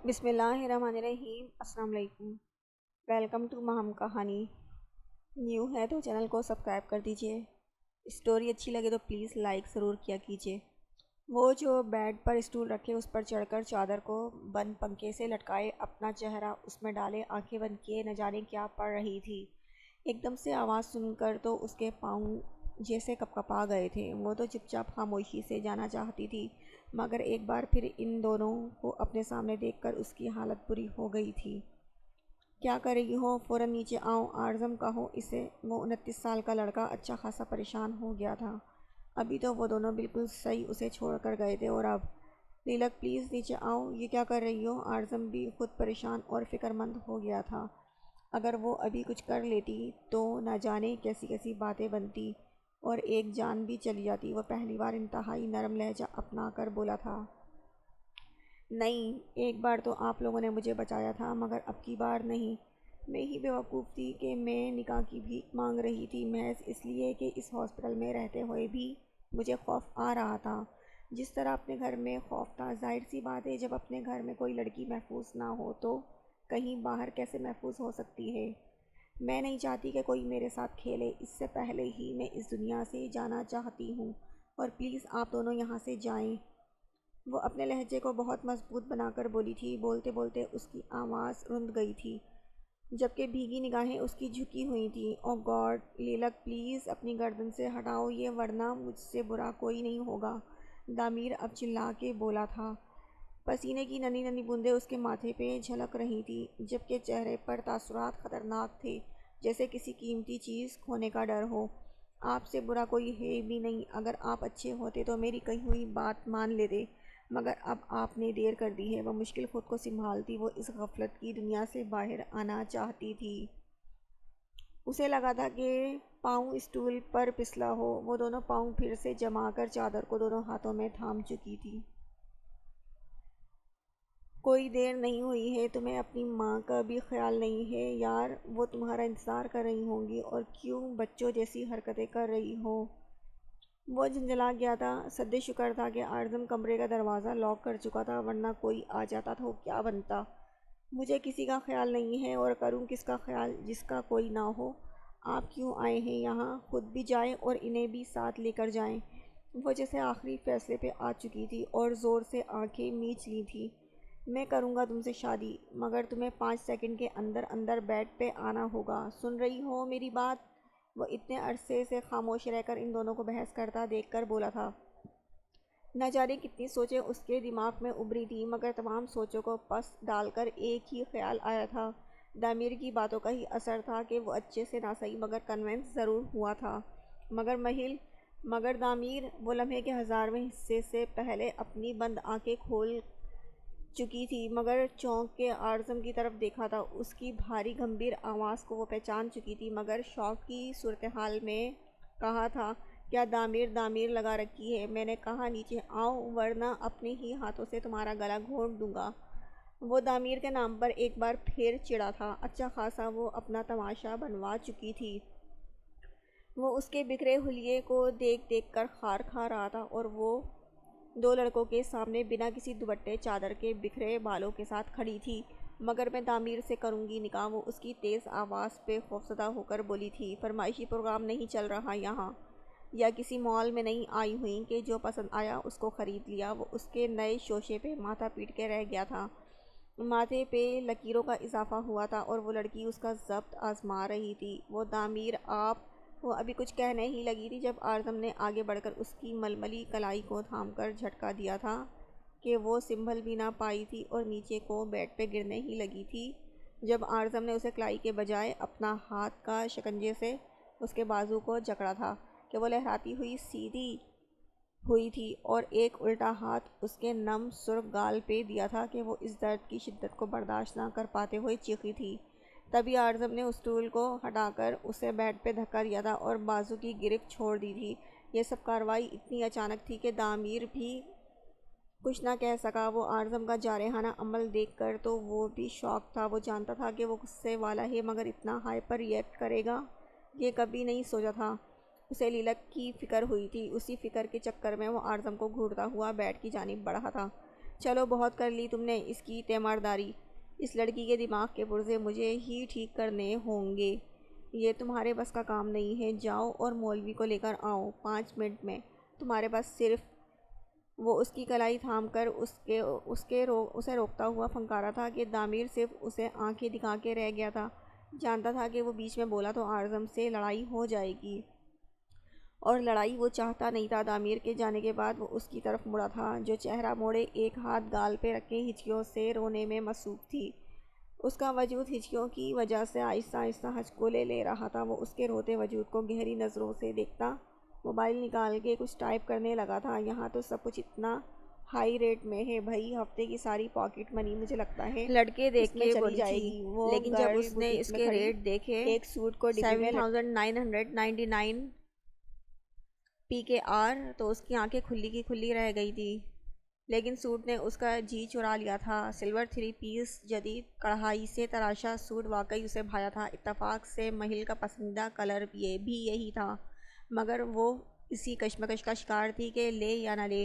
بسم اللہ الرحمن الرحیم۔ السلام علیکم، ویلکم ٹو مہم کہانی۔ نیو ہے تو چینل کو سبسکرائب کر دیجئے، اسٹوری اچھی لگے تو پلیز لائک ضرور کیا کیجئے۔ وہ جو بیڈ پر اسٹول رکھے اس پر چڑھ کر چادر کو بند پنکھے سے لٹکائے اپنا چہرہ اس میں ڈالے آنکھیں بند کیے نہ جانے کیا پڑھ رہی تھی۔ ایک دم سے آواز سن کر تو اس کے پاؤں جیسے کپکپا گئے تھے۔ وہ تو چپ چاپ خاموشی سے جانا چاہتی تھی، مگر ایک بار پھر ان دونوں کو اپنے سامنے دیکھ کر اس کی حالت بری ہو گئی تھی۔ کیا کر رہی ہو؟ فوراً نیچے آؤ، اعظم کہو اسے۔ وہ 29 سال کا لڑکا اچھا خاصا پریشان ہو گیا تھا۔ ابھی تو وہ دونوں بالکل صحیح اسے چھوڑ کر گئے تھے، اور اب لیلک پلیز نیچے آؤ، یہ کیا کر رہی ہو؟ اعظم بھی خود پریشان اور فکر مند ہو گیا تھا۔ اگر وہ ابھی کچھ کر لیتی تو نہ جانے کیسی کیسی باتیں بنتی اور ایک جان بھی چلی جاتی۔ وہ پہلی بار انتہائی نرم لہجہ اپنا کر بولا تھا، نہیں، ایک بار تو آپ لوگوں نے مجھے بچایا تھا، مگر اب کی بار نہیں۔ میں ہی بیوقوف تھی کہ میں نکاح کی بھیک مانگ رہی تھی، محض اس لیے کہ اس ہاسپٹل میں رہتے ہوئے بھی مجھے خوف آ رہا تھا، جس طرح اپنے گھر میں خوف تھا۔ ظاہر سی بات ہے، جب اپنے گھر میں کوئی لڑکی محفوظ نہ ہو تو کہیں باہر کیسے محفوظ ہو سکتی ہے۔ میں نہیں چاہتی کہ کوئی میرے ساتھ کھیلے، اس سے پہلے ہی میں اس دنیا سے جانا چاہتی ہوں، اور پلیز آپ دونوں یہاں سے جائیں۔ وہ اپنے لہجے کو بہت مضبوط بنا کر بولی تھی۔ بولتے بولتے اس کی آواز رند گئی تھی، جبکہ بھیگی نگاہیں اس کی جھکی ہوئی تھیں۔ او گاڈ، لیلک پلیز اپنی گردن سے ہٹاؤ یہ، ورنہ مجھ سے برا کوئی نہیں ہوگا، دامیر اب چلا کے بولا تھا۔ پسینے کی ننھی ننھی بوندیں اس کے ماتھے پہ جھلک رہی تھیں، جبکہ چہرے پر تاثرات خطرناک تھے، جیسے کسی قیمتی چیز کھونے کا ڈر ہو۔ آپ سے برا کوئی ہے بھی نہیں، اگر آپ اچھے ہوتے تو میری کہی ہوئی بات مان لیتے، مگر اب آپ نے دیر کر دی ہے۔ وہ مشکل خود کو سنبھالتی، وہ اس غفلت کی دنیا سے باہر آنا چاہتی تھی۔ اسے لگا تھا کہ پاؤں اسٹول پر پھسلا ہو۔ وہ دونوں پاؤں پھر سے جما کر چادر کو دونوں ہاتھوں میں تھام چکی تھی۔ کوئی دیر نہیں ہوئی ہے، تمہیں اپنی ماں کا بھی خیال نہیں ہے یار، وہ تمہارا انتظار کر رہی ہوں گی، اور کیوں بچوں جیسی حرکتیں کر رہی ہو؟ وہ جھنجھلا گیا تھا۔ سد شکر تھا کہ اعظم کمرے کا دروازہ لاک کر چکا تھا، ورنہ کوئی آ جاتا تو کیا بنتا۔ مجھے کسی کا خیال نہیں ہے، اور کروں کس کا خیال جس کا کوئی نہ ہو۔ آپ کیوں آئے ہیں یہاں؟ خود بھی جائیں اور انہیں بھی ساتھ لے کر جائیں۔ وہ جیسے آخری فیصلے پہ آ چکی تھی اور زور سے آنکھیں میچ لی تھی۔ میں کروں گا تم سے شادی، مگر تمہیں 5 سیکنڈ کے اندر اندر بیڈ پہ آنا ہوگا، سن رہی ہو میری بات؟ وہ اتنے عرصے سے خاموش رہ کر ان دونوں کو بحث کرتا دیکھ کر بولا تھا۔ نہ جانے کتنی سوچیں اس کے دماغ میں ابھری تھیں، مگر تمام سوچوں کو پس ڈال کر ایک ہی خیال آیا تھا۔ دامیر کی باتوں کا ہی اثر تھا کہ وہ اچھے سے نہ صحیح مگر کنونس ضرور ہوا تھا۔ مگر دامیر وہ لمحے کے 1000ویں حصے سے پہلے اپنی بند آنکھیں کھول چکی تھی، مگر چونک کے اعظم کی طرف دیکھا تھا۔ اس کی بھاری گمبھیر آواز کو وہ پہچان چکی تھی، مگر شوق کی صورتحال میں کہا تھا، کیا دامیر دامیر لگا رکھی ہے؟ میں نے کہا نیچے آؤ، ورنہ اپنے ہی ہاتھوں سے تمہارا گلا گھونٹ دوں گا۔ وہ دامیر کے نام پر ایک بار پھر چڑھا تھا۔ اچھا خاصا وہ اپنا تماشا بنوا چکی تھی۔ وہ اس کے بکھرے حلیے کو دیکھ دیکھ کر خار کھا رہا تھا، اور وہ دو لڑکوں کے سامنے بنا کسی دوپٹے چادر کے بکھرے بالوں کے ساتھ کھڑی تھی۔ مگر میں دامیر سے کروں گی نکاح، وہ اس کی تیز آواز پہ خوفزدہ ہو کر بولی تھی۔ فرمائشی پروگرام نہیں چل رہا یہاں، یا کسی مال میں نہیں آئی ہوئی کہ جو پسند آیا اس کو خرید لیا۔ وہ اس کے نئے شوشے پہ ماتھا پیٹ کے رہ گیا تھا۔ ماتھے پہ لکیروں کا اضافہ ہوا تھا، اور وہ لڑکی اس کا ضبط آزما رہی تھی۔ وہ دامیر آپ، وہ ابھی کچھ کہنے ہی لگی تھی جب اعظم نے آگے بڑھ کر اس کی ململی کلائی کو تھام کر جھٹکا دیا تھا کہ وہ سنبھل بھی نہ پائی تھی اور نیچے کو بیڈ پہ گرنے ہی لگی تھی، جب اعظم نے اسے کلائی کے بجائے اپنا ہاتھ کا شکنجے سے اس کے بازو کو جکڑا تھا کہ وہ لہراتی ہوئی سیدھی ہوئی تھی، اور ایک الٹا ہاتھ اس کے نم سرخ گال پہ دیا تھا کہ وہ اس درد کی شدت کو برداشت نہ کر پاتے ہوئے چیخی تھی۔ تبھی اعظم نے اس اسٹول کو ہٹا کر اسے بیڈ پہ دھکا دیا تھا اور بازو کی گرفت چھوڑ دی تھی۔ یہ سب کارروائی اتنی اچانک تھی کہ دامیر بھی کچھ نہ کہہ سکا۔ وہ اعظم کا جارحانہ عمل دیکھ کر تو وہ بھی شاک تھا۔ وہ جانتا تھا کہ وہ غصے والا ہے، مگر اتنا ہائپر ری ایکٹ کرے گا یہ کبھی نہیں سوچا تھا۔ اسے لیلک کی فکر ہوئی تھی۔ اسی فکر کے چکر میں وہ اعظم کو گھورتا ہوا بیڈ کی جانب بڑھا تھا۔ چلو بہت کر لی تم نے اس کی تیمارداری، اس لڑکی کے دماغ کے پرزے مجھے ہی ٹھیک کرنے ہوں گے، یہ تمہارے بس کا کام نہیں ہے، جاؤ اور مولوی کو لے کر آؤ 5 منٹ میں، تمہارے پاس صرف۔ وہ اس کی کلائی تھام کر اسے روکتا ہوا پھنکارا تھا کہ دامیر صرف اسے آنکھیں دکھا کے رہ گیا تھا، جانتا تھا کہ وہ بیچ میں بولا تو اعظم سے لڑائی ہو جائے گی، اور لڑائی وہ چاہتا نہیں تھا۔ دامیر کے جانے کے بعد وہ اس کی طرف مڑا تھا، جو چہرہ موڑے ایک ہاتھ گال پہ رکھے ہچکیوں سے رونے میں مصروف تھی۔ اس کا وجود ہچکیوں کی وجہ سے آہستہ آہستہ ہچکولے لے رہا تھا۔ وہ اس کے روتے وجود کو گہری نظروں سے دیکھتا موبائل نکال کے کچھ ٹائپ کرنے لگا تھا۔ یہاں تو سب کچھ اتنا ہائی ریٹ میں ہے بھائی، ہفتے کی ساری پاکٹ منی مجھے لگتا ہے لڑکے دیکھ اس میں کے چلی بولی جائے تھی، گی۔ وہ لیکن جب گرل اس نے بوٹیک اس میں کے کھڑی ریٹ دیکھے ایک سوٹ کو ڈبی میں 7999 PKR تو اس کی آنکھیں کھلی کی کھلی رہ گئی تھی۔ لیکن سوٹ نے اس کا جی چرا لیا تھا۔ سلور 3 پیس جدید کڑھائی سے تراشا سوٹ واقعی اسے بھایا تھا۔ اتفاق سے مہل کا پسندیدہ کلر بھی یہی تھا، مگر وہ اسی کشمکش کا شکار تھی کہ لے یا نہ لے۔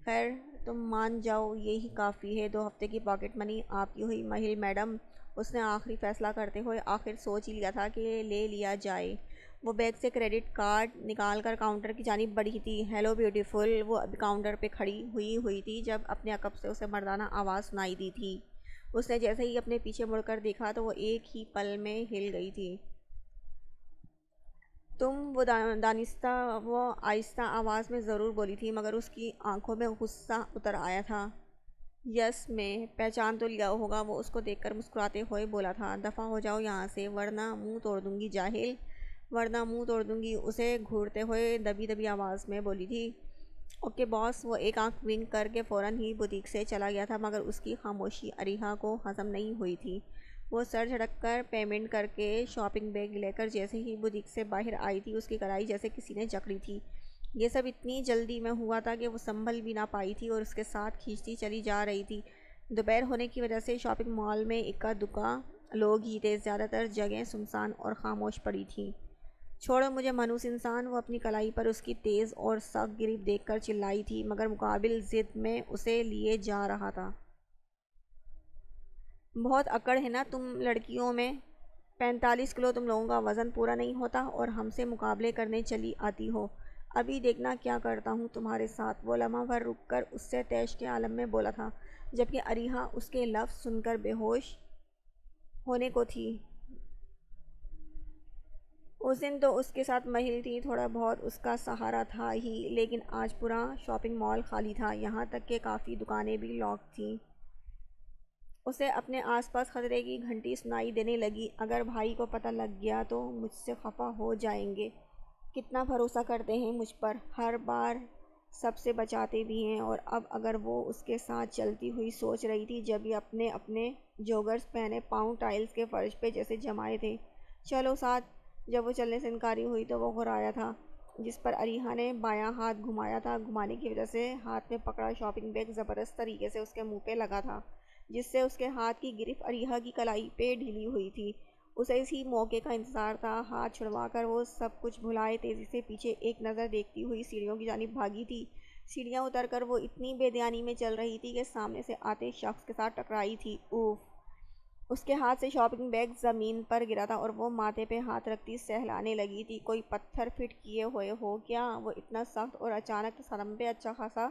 خیر تم مان جاؤ یہی کافی ہے، 2 ہفتے کی پاکٹ منی آپ کی ہوئی مہل میڈم۔ اس نے آخری فیصلہ کرتے ہوئے آخر سوچ ہی لیا تھا کہ لے لیا جائے۔ وہ بیگ سے کریڈٹ کارڈ نکال کر کاؤنٹر کی جانب بڑھی تھی۔ ہیلو بیوٹیفل، وہ ابھی کاؤنٹر پہ کھڑی ہوئی تھی جب اپنے عقب سے اسے مردانہ آواز سنائی دی تھی۔ اس نے جیسے ہی اپنے پیچھے مڑ کر دیکھا تو وہ ایک ہی پل میں ہل گئی تھی۔ تم، وہ آہستہ آواز میں ضرور بولی تھی، مگر اس کی آنکھوں میں غصہ اتر آیا تھا۔ یس میں پہچان تو لیا ہوگا، وہ اس کو دیکھ کر مسکراتے ہوئے بولا تھا۔ دفع ہو جاؤ یہاں سے ورنہ منہ توڑ دوں گی جاہل، ورنہ منہ توڑ دوں گی، اسے گھورتے ہوئے دبی دبی آواز میں بولی تھی۔ اوکے باس، وہ ایک آنکھ ونک کر کے فوراً ہی بوتیک سے چلا گیا تھا، مگر اس کی خاموشی اریحا کو ہضم نہیں ہوئی تھی۔ وہ سر جھٹک کر پیمنٹ کر کے شاپنگ بیگ لے کر جیسے ہی بوتیک سے باہر آئی تھی، اس کی کلائی جیسے کسی نے جکڑی تھی۔ یہ سب اتنی جلدی میں ہوا تھا کہ وہ سنبھل بھی نہ پائی تھی اور اس کے ساتھ کھینچتی چلی جا رہی تھی۔ دوپہر ہونے کی وجہ سے شاپنگ مال میں اکا دکا لوگ ہی تھے، زیادہ تر جگہیں سنسان اور خاموش پڑی تھیں۔ چھوڑو مجھے منحوس انسان، وہ اپنی کلائی پر اس کی تیز اور سخت گرفت دیکھ کر چلائی تھی، مگر مقابل ضد میں اسے لیے جا رہا تھا۔ بہت اکڑ ہے نا تم لڑکیوں میں، 45 کلو تم لوگوں کا وزن پورا نہیں ہوتا اور ہم سے مقابلے کرنے چلی آتی ہو۔ ابھی دیکھنا کیا کرتا ہوں تمہارے ساتھ۔ وہ لمحہ بھر رک کر اس سے طیش کے عالم میں بولا تھا، جبکہ اریحا اس کے لفظ سن کر بے ہوش ہونے کو تھی۔ اس دن تو اس کے ساتھ مہل تھی، تھوڑا بہت اس کا سہارا تھا ہی، لیکن آج پورا شاپنگ مال خالی تھا، یہاں تک کہ کافی دکانیں بھی لاک تھیں۔ اسے اپنے آس پاس خطرے کی گھنٹی سنائی دینے لگی۔ اگر بھائی کو پتہ لگ گیا تو مجھ سے خفا ہو جائیں گے، کتنا بھروسہ کرتے ہیں مجھ پر، ہر بار سب سے بچاتے بھی ہیں۔ اور اب اگر وہ اس کے ساتھ چلتی ہوئی سوچ رہی تھی جب یہ اپنے جوگرز پہنے پاؤں ٹائلز کے فرش پہ جیسے جمائے تھے، چلو ساتھ۔ جب وہ چلنے سے انکاری ہوئی تو وہ غرایا تھا جس پر اریحا نے بایاں ہاتھ گھمایا تھا۔ گھمانے کی وجہ سے ہاتھ میں پکڑا شاپنگ بیگ زبردست طریقے سے اس کے منہ پہ لگا تھا، جس سے اس کے ہاتھ کی گرفت اریحا کی کلائی پہ ڈھیلی ہوئی تھی۔ اسے اسی موقع کا انتظار تھا۔ ہاتھ چھڑوا کر وہ سب کچھ بھلائے تیزی سے پیچھے ایک نظر دیکھتی ہوئی سیڑھیوں کی جانب بھاگی تھی۔ سیڑھیاں اتر کر وہ اتنی بے دھیانی میں چل رہی تھی کہ سامنے سے آتے شخص کے ساتھ ٹکرائی تھی۔ اوف! اس کے ہاتھ سے شاپنگ بیگ زمین پر گرا تھا اور وہ ماتھے پہ ہاتھ رکھتی سہلانے لگی تھی۔ کوئی پتھر فٹ کیے ہوئے ہو کیا؟ وہ اتنا سخت اور اچانک صدمے پہ اچھا خاصا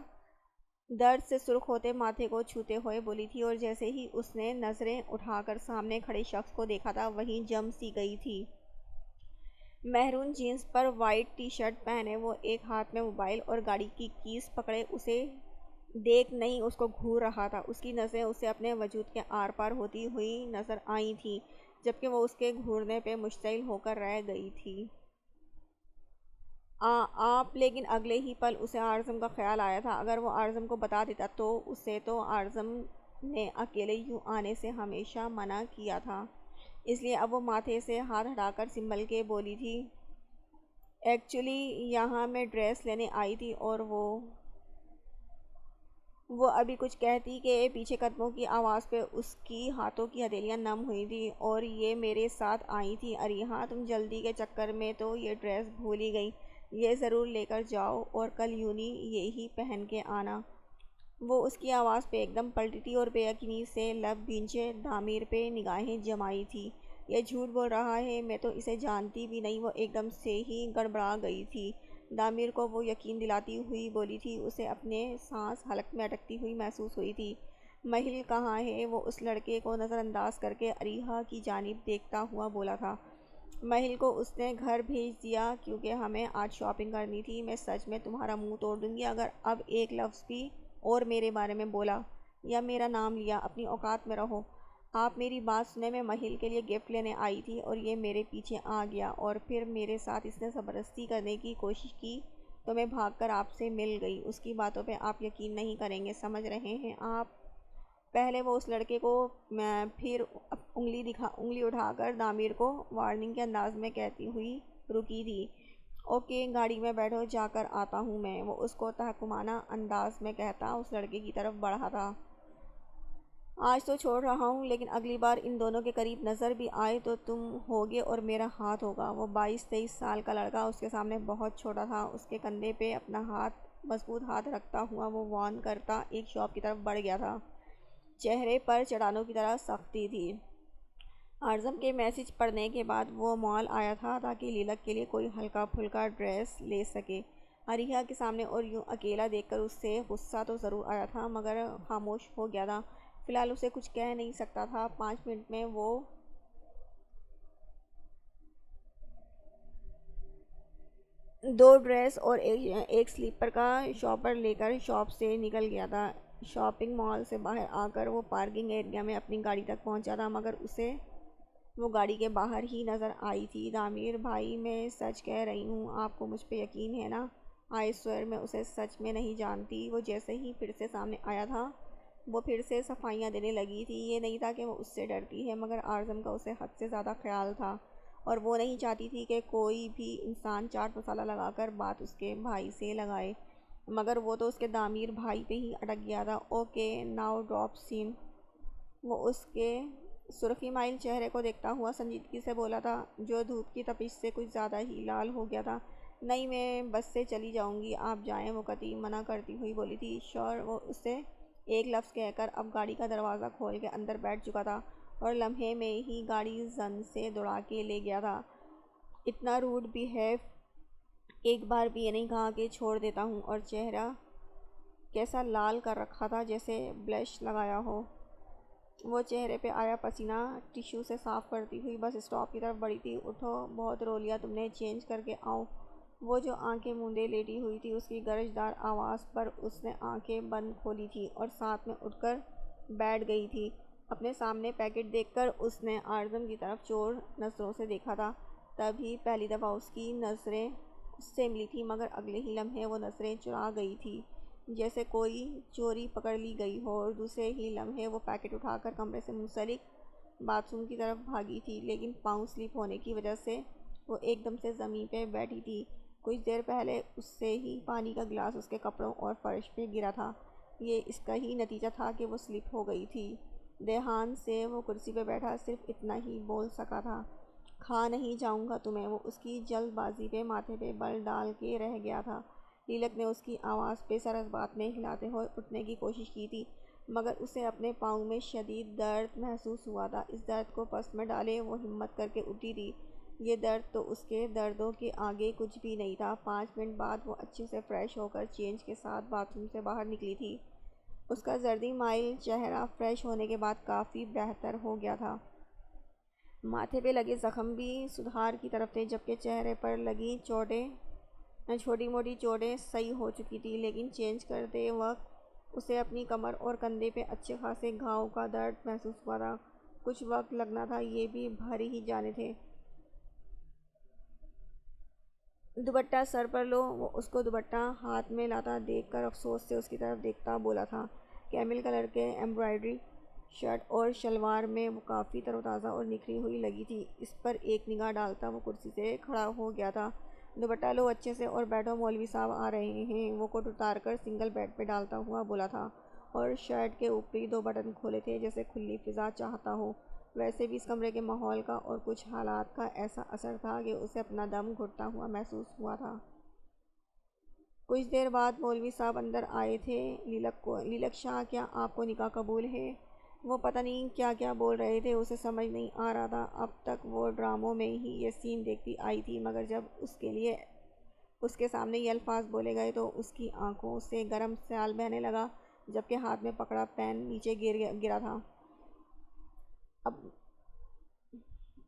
درد سے سرخ ہوتے ماتھے کو چھوتے ہوئے بولی تھی، اور جیسے ہی اس نے نظریں اٹھا کر سامنے کھڑے شخص کو دیکھا تھا وہیں جم سی گئی تھی۔ مہرون جینس پر وائٹ ٹی شرٹ پہنے، وہ ایک ہاتھ میں موبائل اور گاڑی کی کیز پکڑے اسے دیکھ نہیں اس کو گھور رہا تھا۔ اس کی نظریں اسے اپنے وجود کے آر پار ہوتی ہوئی نظر آئی تھیں، جبکہ وہ اس کے گھورنے پہ مشتعل ہو کر رہ گئی تھی۔ آپ لیکن اگلے ہی پل اسے اعظم کا خیال آیا تھا۔ اگر وہ اعظم کو بتا دیتا تو اسے تو اعظم نے اکیلے یوں آنے سے ہمیشہ منع کیا تھا، اس لیے اب وہ ماتھے سے ہاتھ ہٹا کر سنبھل کے بولی تھی، ایکچولی یہاں میں ڈریس لینے آئی تھی اور وہ ابھی کچھ کہتی کہ پیچھے قدموں کی آواز پہ اس کی ہاتھوں کی ہتھیلیاں نم ہوئی تھیں، اور یہ میرے ساتھ آئی تھی۔ اریحا تم جلدی کے چکر میں تو یہ ڈریس بھول ہی گئی، یہ ضرور لے کر جاؤ اور کل یونہی یہی پہن کے آنا۔ وہ اس کی آواز پہ ایک دم پلٹی تھی اور بے یقینی سے لب بھینچے دامیر پہ نگاہیں جمائی تھی۔ یہ جھوٹ بول رہا ہے، میں تو اسے جانتی بھی نہیں۔ وہ ایک دم سے ہی گڑبڑا گئی تھی۔ دامیر کو وہ یقین دلاتی ہوئی بولی تھی، اسے اپنے سانس حلق میں اٹکتی ہوئی محسوس ہوئی تھی۔ مہل کہاں ہے؟ وہ اس لڑکے کو نظر انداز کر کے اریحا کی جانب دیکھتا ہوا بولا تھا۔ مہل کو اس نے گھر بھیج دیا کیونکہ ہمیں آج شاپنگ کرنی تھی۔ میں سچ میں تمہارا منہ توڑ دوں گی اگر اب ایک لفظ بھی اور میرے بارے میں بولا یا میرا نام لیا۔ اپنی اوقات میں رہو۔ آپ میری بات سنیں، میں مہل کے لیے گفٹ لینے آئی تھی اور یہ میرے پیچھے آ گیا اور پھر میرے ساتھ اس نے زبردستی کرنے کی کوشش کی تو میں بھاگ کر آپ سے مل گئی۔ اس کی باتوں پہ آپ یقین نہیں کریں گے، سمجھ رہے ہیں آپ؟ پہلے وہ اس لڑکے کو پھر انگلی اٹھا کر دامیر کو وارننگ کے انداز میں کہتی ہوئی رکی تھی۔ اوکے، گاڑی میں بیٹھو، جا کر آتا ہوں میں، وہ اس کو تحکمانہ انداز میں کہتا اس لڑکے کی طرف بڑھا تھا۔ آج تو چھوڑ رہا ہوں، لیکن اگلی بار ان دونوں کے قریب نظر بھی آئے تو تم ہوگے اور میرا ہاتھ ہوگا۔ وہ 22-23 سال کا لڑکا اس کے سامنے بہت چھوٹا تھا۔ اس کے کندھے پہ اپنا مضبوط ہاتھ رکھتا ہوا وہ وارن کرتا ایک شاپ کی طرف بڑھ گیا تھا۔ چہرے پر چٹانوں کی طرح سختی تھی۔ اعظم کے میسج پڑھنے کے بعد وہ مال آیا تھا تاکہ لیلک کے لیے کوئی ہلکا پھلکا ڈریس لے سکے۔ اریحا کے سامنے اور یوں اکیلا دیکھ کر اس سے غصہ تو ضرور آیا تھا مگر خاموش ہو گیا تھا۔ فی الحال اسے کچھ کہہ نہیں سکتا تھا۔ 5 منٹ میں وہ 2 ڈریس اور ایک سلیپر کا شاپر لے کر شاپ سے نکل گیا تھا۔ شاپنگ مال سے باہر آ کر وہ پارکنگ ایریا میں اپنی گاڑی تک پہنچا تھا مگر اسے وہ گاڑی کے باہر ہی نظر آئی تھی۔ دامیر بھائی، میں سچ کہہ رہی ہوں، آپ کو مجھ پہ یقین ہے نا؟ آئی سوئر میں اسے سچ میں نہیں جانتی۔ وہ جیسے ہی پھر سے سامنے آیا تھا وہ پھر سے صفائیاں دینے لگی تھی۔ یہ نہیں تھا کہ وہ اس سے ڈرتی ہے مگر اعظم کا اسے حد سے زیادہ خیال تھا اور وہ نہیں چاہتی تھی کہ کوئی بھی انسان چاٹ مسالہ لگا کر بات اس کے بھائی سے لگائے، مگر وہ تو اس کے دامیر بھائی پہ ہی اٹک گیا تھا۔ اوکے ناؤ ڈراپ سین، وہ اس کے سرخی مائل چہرے کو دیکھتا ہوا سنجیدگی سے بولا تھا جو دھوپ کی تپش سے کچھ زیادہ ہی لال ہو گیا تھا۔ نہیں، میں بس سے چلی جاؤں گی، آپ جائیں، وہ قطعی منع کرتی ہوئی بولی تھی۔ شور، وہ اسے ایک لفظ کہہ کر اب گاڑی کا دروازہ کھول کے اندر بیٹھ چکا تھا اور لمحے میں ہی گاڑی زن سے دوڑا کے لے گیا تھا۔ اتنا روڈ بیہیو، ایک بار بھی یہ نہیں کہا کہ چھوڑ دیتا ہوں، اور چہرہ کیسا لال کر رکھا تھا جیسے بلش لگایا ہو۔ وہ چہرے پہ آیا پسینہ ٹشو سے صاف کرتی ہوئی بس اسٹاپ کی طرف بڑھی تھی۔ اٹھو، بہت رو لیا تم نے، چینج کر کے آؤ۔ وہ جو آنکھیں موندے لیٹی ہوئی تھی اس کی گرجدار آواز پر اس نے آنکھیں بند کھولی تھی اور ساتھ میں اٹھ کر بیٹھ گئی تھی۔ اپنے سامنے پیکٹ دیکھ کر اس نے اعظم کی طرف چور نظروں سے دیکھا تھا۔ تبھی پہلی دفعہ اس کی نظریں اس سے ملی تھی مگر اگلے ہی لمحے وہ نظریں چرا گئی تھی جیسے کوئی چوری پکڑ لی گئی ہو، اور دوسرے ہی لمحے وہ پیکٹ اٹھا کر کمرے سے منسلک باتھ روم کی طرف بھاگی تھی، لیکن پاؤں سلپ ہونے کی وجہ سے وہ ایک دم سے زمین پہ بیٹھی تھی۔ کچھ دیر پہلے اس سے ہی پانی کا گلاس اس کے کپڑوں اور فرش پہ گرا تھا، یہ اس کا ہی نتیجہ تھا کہ وہ سلپ ہو گئی تھی۔ دھیان سے وہ کرسی پہ بیٹھا صرف اتنا ہی بول سکا تھا، کھا نہیں جاؤں گا تمہیں۔ وہ اس کی جلد بازی پہ ماتھے پہ بل ڈال کے رہ گیا تھا۔ لیلک نے اس کی آواز پہ سر اس بات میں ہلاتے ہوئے اٹھنے کی کوشش کی تھی مگر اسے اپنے پاؤں میں شدید درد محسوس ہوا تھا۔ اس درد کو پس میں ڈالے وہ ہمت کر کے اٹھی تھی۔ یہ درد تو اس کے دردوں کے آگے کچھ بھی نہیں تھا۔ 5 منٹ بعد وہ اچھے سے فریش ہو کر چینج کے ساتھ باتھ روم سے باہر نکلی تھی۔ اس کا زردی مائل چہرہ فریش ہونے کے بعد کافی بہتر ہو گیا تھا۔ ماتھے پہ لگے زخم بھی سدھار کی طرف تھے جبکہ چہرے پر لگی چھوٹی موٹی چوٹیں صحیح ہو چکی تھی، لیکن چینج کرتے وقت اسے اپنی کمر اور کندھے پہ اچھے خاصے گھاؤ کا درد محسوس ہوا تھا۔ کچھ وقت لگنا تھا، یہ بھی بھر ہی جانے تھے۔ دوپٹہ سر پر لو، وہ اس کو دوپٹہ ہاتھ میں لاتا دیکھ کر افسوس سے اس کی طرف دیکھتا بولا تھا۔ کیمل کلر کے ایمبرائڈری شرٹ اور شلوار میں وہ کافی تر و تازہ اور نکھری ہوئی لگی تھی۔ اس پر ایک نگاہ ڈالتا وہ کرسی سے کھڑا ہو گیا تھا۔ دوپٹہ لو اچھے سے اور بیٹھو، مولوی صاحب آ رہے ہیں، وہ کوٹ اتار کر سنگل بیڈ پہ ڈالتا ہوا بولا تھا، اور شرٹ کے اوپری 2 بٹن کھولے تھے جیسے کھلی فضا چاہتا ہو۔ ویسے بھی اس کمرے کے ماحول کا اور کچھ حالات کا ایسا اثر تھا کہ اسے اپنا دم گھٹتا ہوا محسوس ہوا تھا۔ کچھ دیر بعد مولوی صاحب اندر آئے تھے۔ لیلک شاہ، کیا آپ کو نکاح قبول ہے؟ وہ پتہ نہیں کیا کیا بول رہے تھے، اسے سمجھ نہیں آ رہا تھا۔ اب تک وہ ڈراموں میں ہی یہ سین دیکھتی آئی تھی، مگر جب اس کے سامنے یہ الفاظ بولے گئے تو اس کی آنکھوں سے گرم سیال بہنے لگا، جبکہ ہاتھ میں پکڑا پین نیچے گرا تھا۔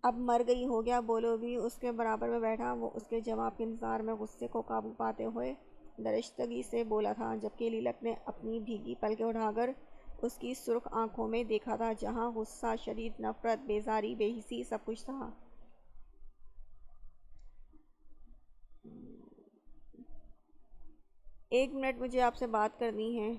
اب مر گئی ہو گیا، بولو بھی۔ اس کے برابر میں بیٹھا وہ اس کے جواب کے انتظار میں غصے کو قابو پاتے ہوئے درشتگی سے بولا تھا، جبکہ لیلک نے اپنی بھیگی پلکیں اٹھا کر اس کی سرخ آنکھوں میں دیکھا تھا، جہاں غصہ، شدید نفرت، بیزاری، بے حسی سب کچھ تھا۔ 1 منٹ، مجھے آپ سے بات کرنی ہے،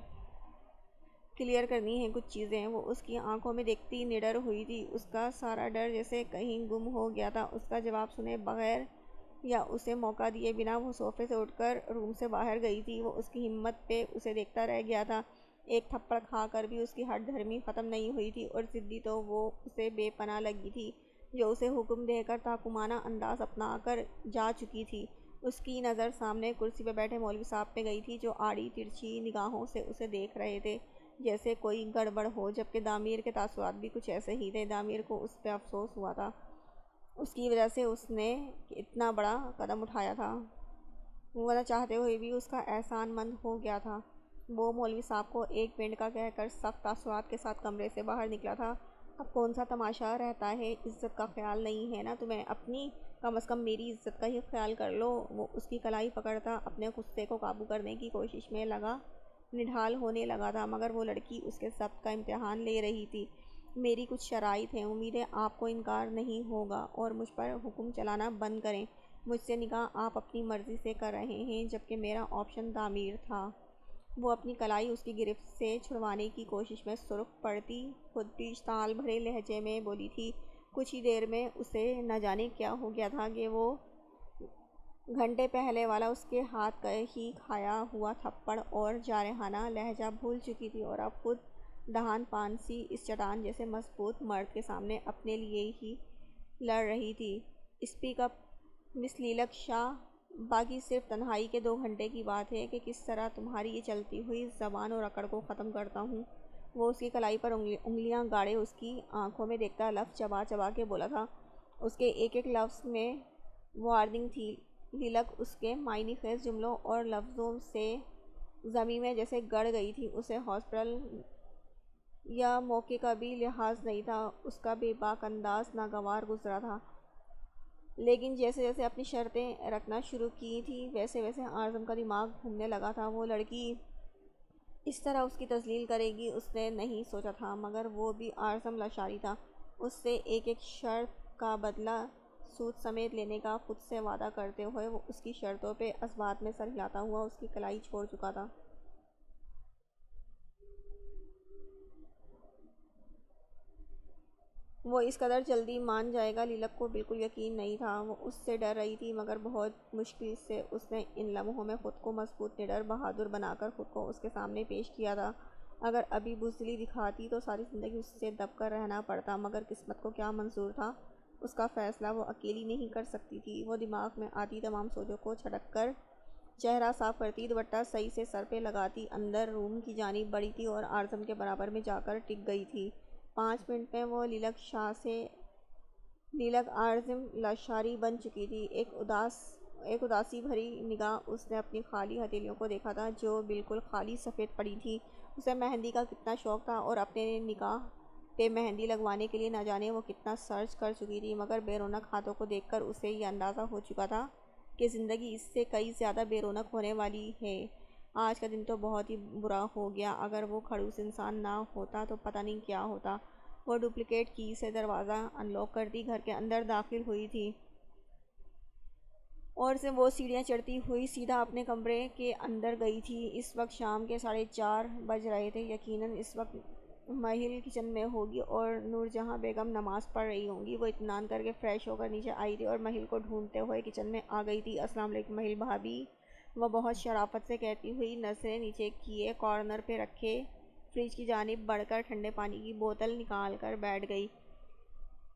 کلیئر کرنی ہے کچھ چیزیں۔ وہ اس کی آنکھوں میں دیکھتی نڈر ہوئی تھی، اس کا سارا ڈر جیسے کہیں گم ہو گیا تھا۔ اس کا جواب سنے بغیر یا اسے موقع دیے بنا وہ صوفے سے اٹھ کر روم سے باہر گئی تھی۔ وہ اس کی ہمت پہ اسے دیکھتا رہ گیا تھا۔ ایک تھپڑ کھا کر بھی اس کی ہٹ دھرمی ختم نہیں ہوئی تھی، اور ضدی تو وہ اسے بے پناہ لگی تھی، جو اسے حکم دے کر تحکمانہ انداز اپنا کر جا چکی تھی۔ اس کی نظر سامنے کرسی پہ بیٹھے مولوی صاحب پہ گئی تھی، جو آڑی ترچھی نگاہوں سے اسے دیکھ رہے تھے جیسے کوئی گڑبڑ ہو، جبکہ دامیر کے تاثرات بھی کچھ ایسے ہی تھے۔ دامیر کو اس پہ افسوس ہوا تھا، اس کی وجہ سے اس نے اتنا بڑا قدم اٹھایا تھا، وہ نہ چاہتے ہوئے بھی اس کا احسان مند ہو گیا تھا۔ وہ مولوی صاحب کو 1 منٹ کا کہہ کر سخت تاثرات کے ساتھ کمرے سے باہر نکلا تھا۔ اب کون سا تماشا رہتا ہے، عزت کا خیال نہیں ہے نا تمہیں اپنی؟ کم از کم میری عزت کا ہی خیال کر لو۔ وہ اس کی کلائی پکڑتا اپنے غصے کو قابو کرنے کی کوشش میں لگا، نڈھال ہونے لگا تھا، مگر وہ لڑکی اس کے ضبط کا امتحان لے رہی تھی۔ میری کچھ شرائط ہیں، امید ہے آپ کو انکار نہیں ہوگا، اور مجھ پر حکم چلانا بند کریں۔ مجھ سے نکاح آپ اپنی مرضی سے کر رہے ہیں، جبکہ میرا آپشن دامیر تھا۔ وہ اپنی کلائی اس کی گرفت سے چھڑوانے کی کوشش میں سرخ پڑتی خود بھی اشتعال بھرے لہجے میں بولی تھی۔ کچھ ہی دیر میں اسے نہ جانے کیا ہو گیا تھا کہ وہ گھنٹے پہلے والا اس کے ہاتھ کا ہی کھایا ہوا تھپڑ اور جارحانہ لہجہ بھول چکی تھی، اور اب خود دہان پان سی اس چٹان جیسے مضبوط مرد کے سامنے اپنے لیے ہی لڑ رہی تھی۔ اسپیک اپ مس لیلک شاہ، باقی صرف تنہائی کے 2 گھنٹے کی بات ہے کہ کس طرح تمہاری یہ چلتی ہوئی زبان اور اکڑ کو ختم کرتا ہوں۔ وہ اس کی کلائی پر انگلیاں گاڑے اس کی آنکھوں میں دیکھتا لفظ چبا چبا کے بولا تھا۔ اس کے ایک ایک لفظ میں وارننگ تھی۔ لیلک اس کے معنی خیز جملوں اور لفظوں سے زمین میں جیسے گڑ گئی تھی۔ اسے ہاسپٹل یا موقع کا بھی لحاظ نہیں تھا، اس کا بے باک انداز ناگوار گزرا تھا، لیکن جیسے جیسے اپنی شرطیں رکھنا شروع کی تھی ویسے ویسے اعظم کا دماغ گھومنے لگا تھا۔ وہ لڑکی اس طرح اس کی تذلیل کرے گی اس نے نہیں سوچا تھا، مگر وہ بھی اعظم لاشاری تھا۔ اس سے ایک ایک شرط کا بدلہ سود سمیت لینے کا خود سے وعدہ کرتے ہوئے وہ اس کی شرطوں پہ اثبات میں سر ہلاتا ہوا اس کی کلائی چھوڑ چکا تھا۔ وہ اس قدر جلدی مان جائے گا لیلک کو بالکل یقین نہیں تھا۔ وہ اس سے ڈر رہی تھی، مگر بہت مشکل سے اس نے ان لمحوں میں خود کو مضبوط، نڈر، بہادر بنا کر خود کو اس کے سامنے پیش کیا تھا۔ اگر ابھی بزدلی دکھاتی تو ساری زندگی اس سے دب کر رہنا پڑتا، مگر قسمت کو کیا منظور تھا، اس کا فیصلہ وہ اکیلی نہیں کر سکتی تھی۔ وہ دماغ میں آتی تمام سوچوں کو چھٹک کر چہرہ صاف کرتی، دوپٹہ صحیح سے سر پہ لگاتی، اندر روم کی جانب بڑھی تھی اور اعظم کے برابر میں جا کر ٹک گئی تھی۔ 5 منٹ میں وہ لیلک شاہ سے لیلک اعظم لاشاری بن چکی تھی۔ ایک اداسی بھری نگاہ اس نے اپنی خالی ہتھیلیوں کو دیکھا تھا، جو بالکل خالی سفید پڑی تھی۔ اسے مہندی کا کتنا شوق تھا، اور اپنے نکاح پہ مہندی لگوانے کے لیے نہ جانے وہ کتنا سرچ کر چکی تھی، مگر بے رونق ہاتھوں کو دیکھ کر اسے یہ اندازہ ہو چکا تھا کہ زندگی اس سے کئی زیادہ بے رونق ہونے والی ہے۔ آج کا دن تو بہت ہی برا ہو گیا، اگر وہ کھڑوس انسان نہ ہوتا تو پتہ نہیں کیا ہوتا۔ وہ ڈپلیکیٹ کی سے دروازہ ان لاک کرتی گھر کے اندر داخل ہوئی تھی، اور سے وہ سیڑھیاں چڑھتی ہوئی سیدھا اپنے کمرے کے اندر گئی تھی۔ اس وقت شام کے 4:30 بج رہے تھے۔ یقیناً اس وقت مہل کچن میں ہوگی اور نور جہاں بیگم نماز پڑھ رہی ہوں گی۔ وہ اطمینان کر کے فریش ہو کر نیچے آئی تھی اور مہل کو ڈھونڈتے ہوئے کچن میں آ گئی تھی۔ السلام علیکم مہل بھابی، وہ بہت شرافت سے کہتی ہوئی نظریں نیچے کیے کارنر پہ رکھے فریج کی جانب بڑھ کر ٹھنڈے پانی کی بوتل نکال کر بیٹھ گئی۔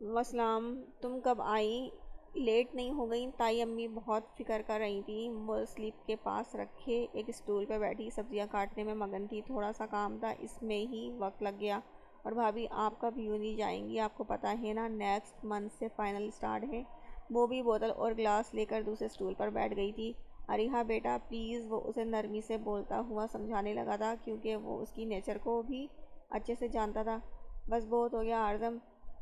والسلام، تم کب آئیں؟ لیٹ نہیں ہو گئیں؟ تائی امی بہت فکر کر رہی تھیں۔ وہ سلیپ کے پاس رکھے ایک اسٹول پہ بیٹھی سبزیاں کاٹنے میں مگن تھی۔ تھوڑا سا کام تھا، اس میں ہی وقت لگ گیا۔ اور بھابھی آپ کب یوں نہیں جائیں گی؟ آپ کو پتہ ہے نا نیکسٹ منتھ سے فائنل سٹارٹ ہے۔ وہ بھی بوتل اور گلاس لے کر دوسرے اسٹول پر بیٹھ گئی تھی۔ اریحا بیٹا پلیز، وہ اسے نرمی سے بولتا ہوا سمجھانے لگا تھا، کیونکہ وہ اس کی نیچر کو بھی اچھے سے جانتا تھا۔ بس بہت ہو گیا اعظم،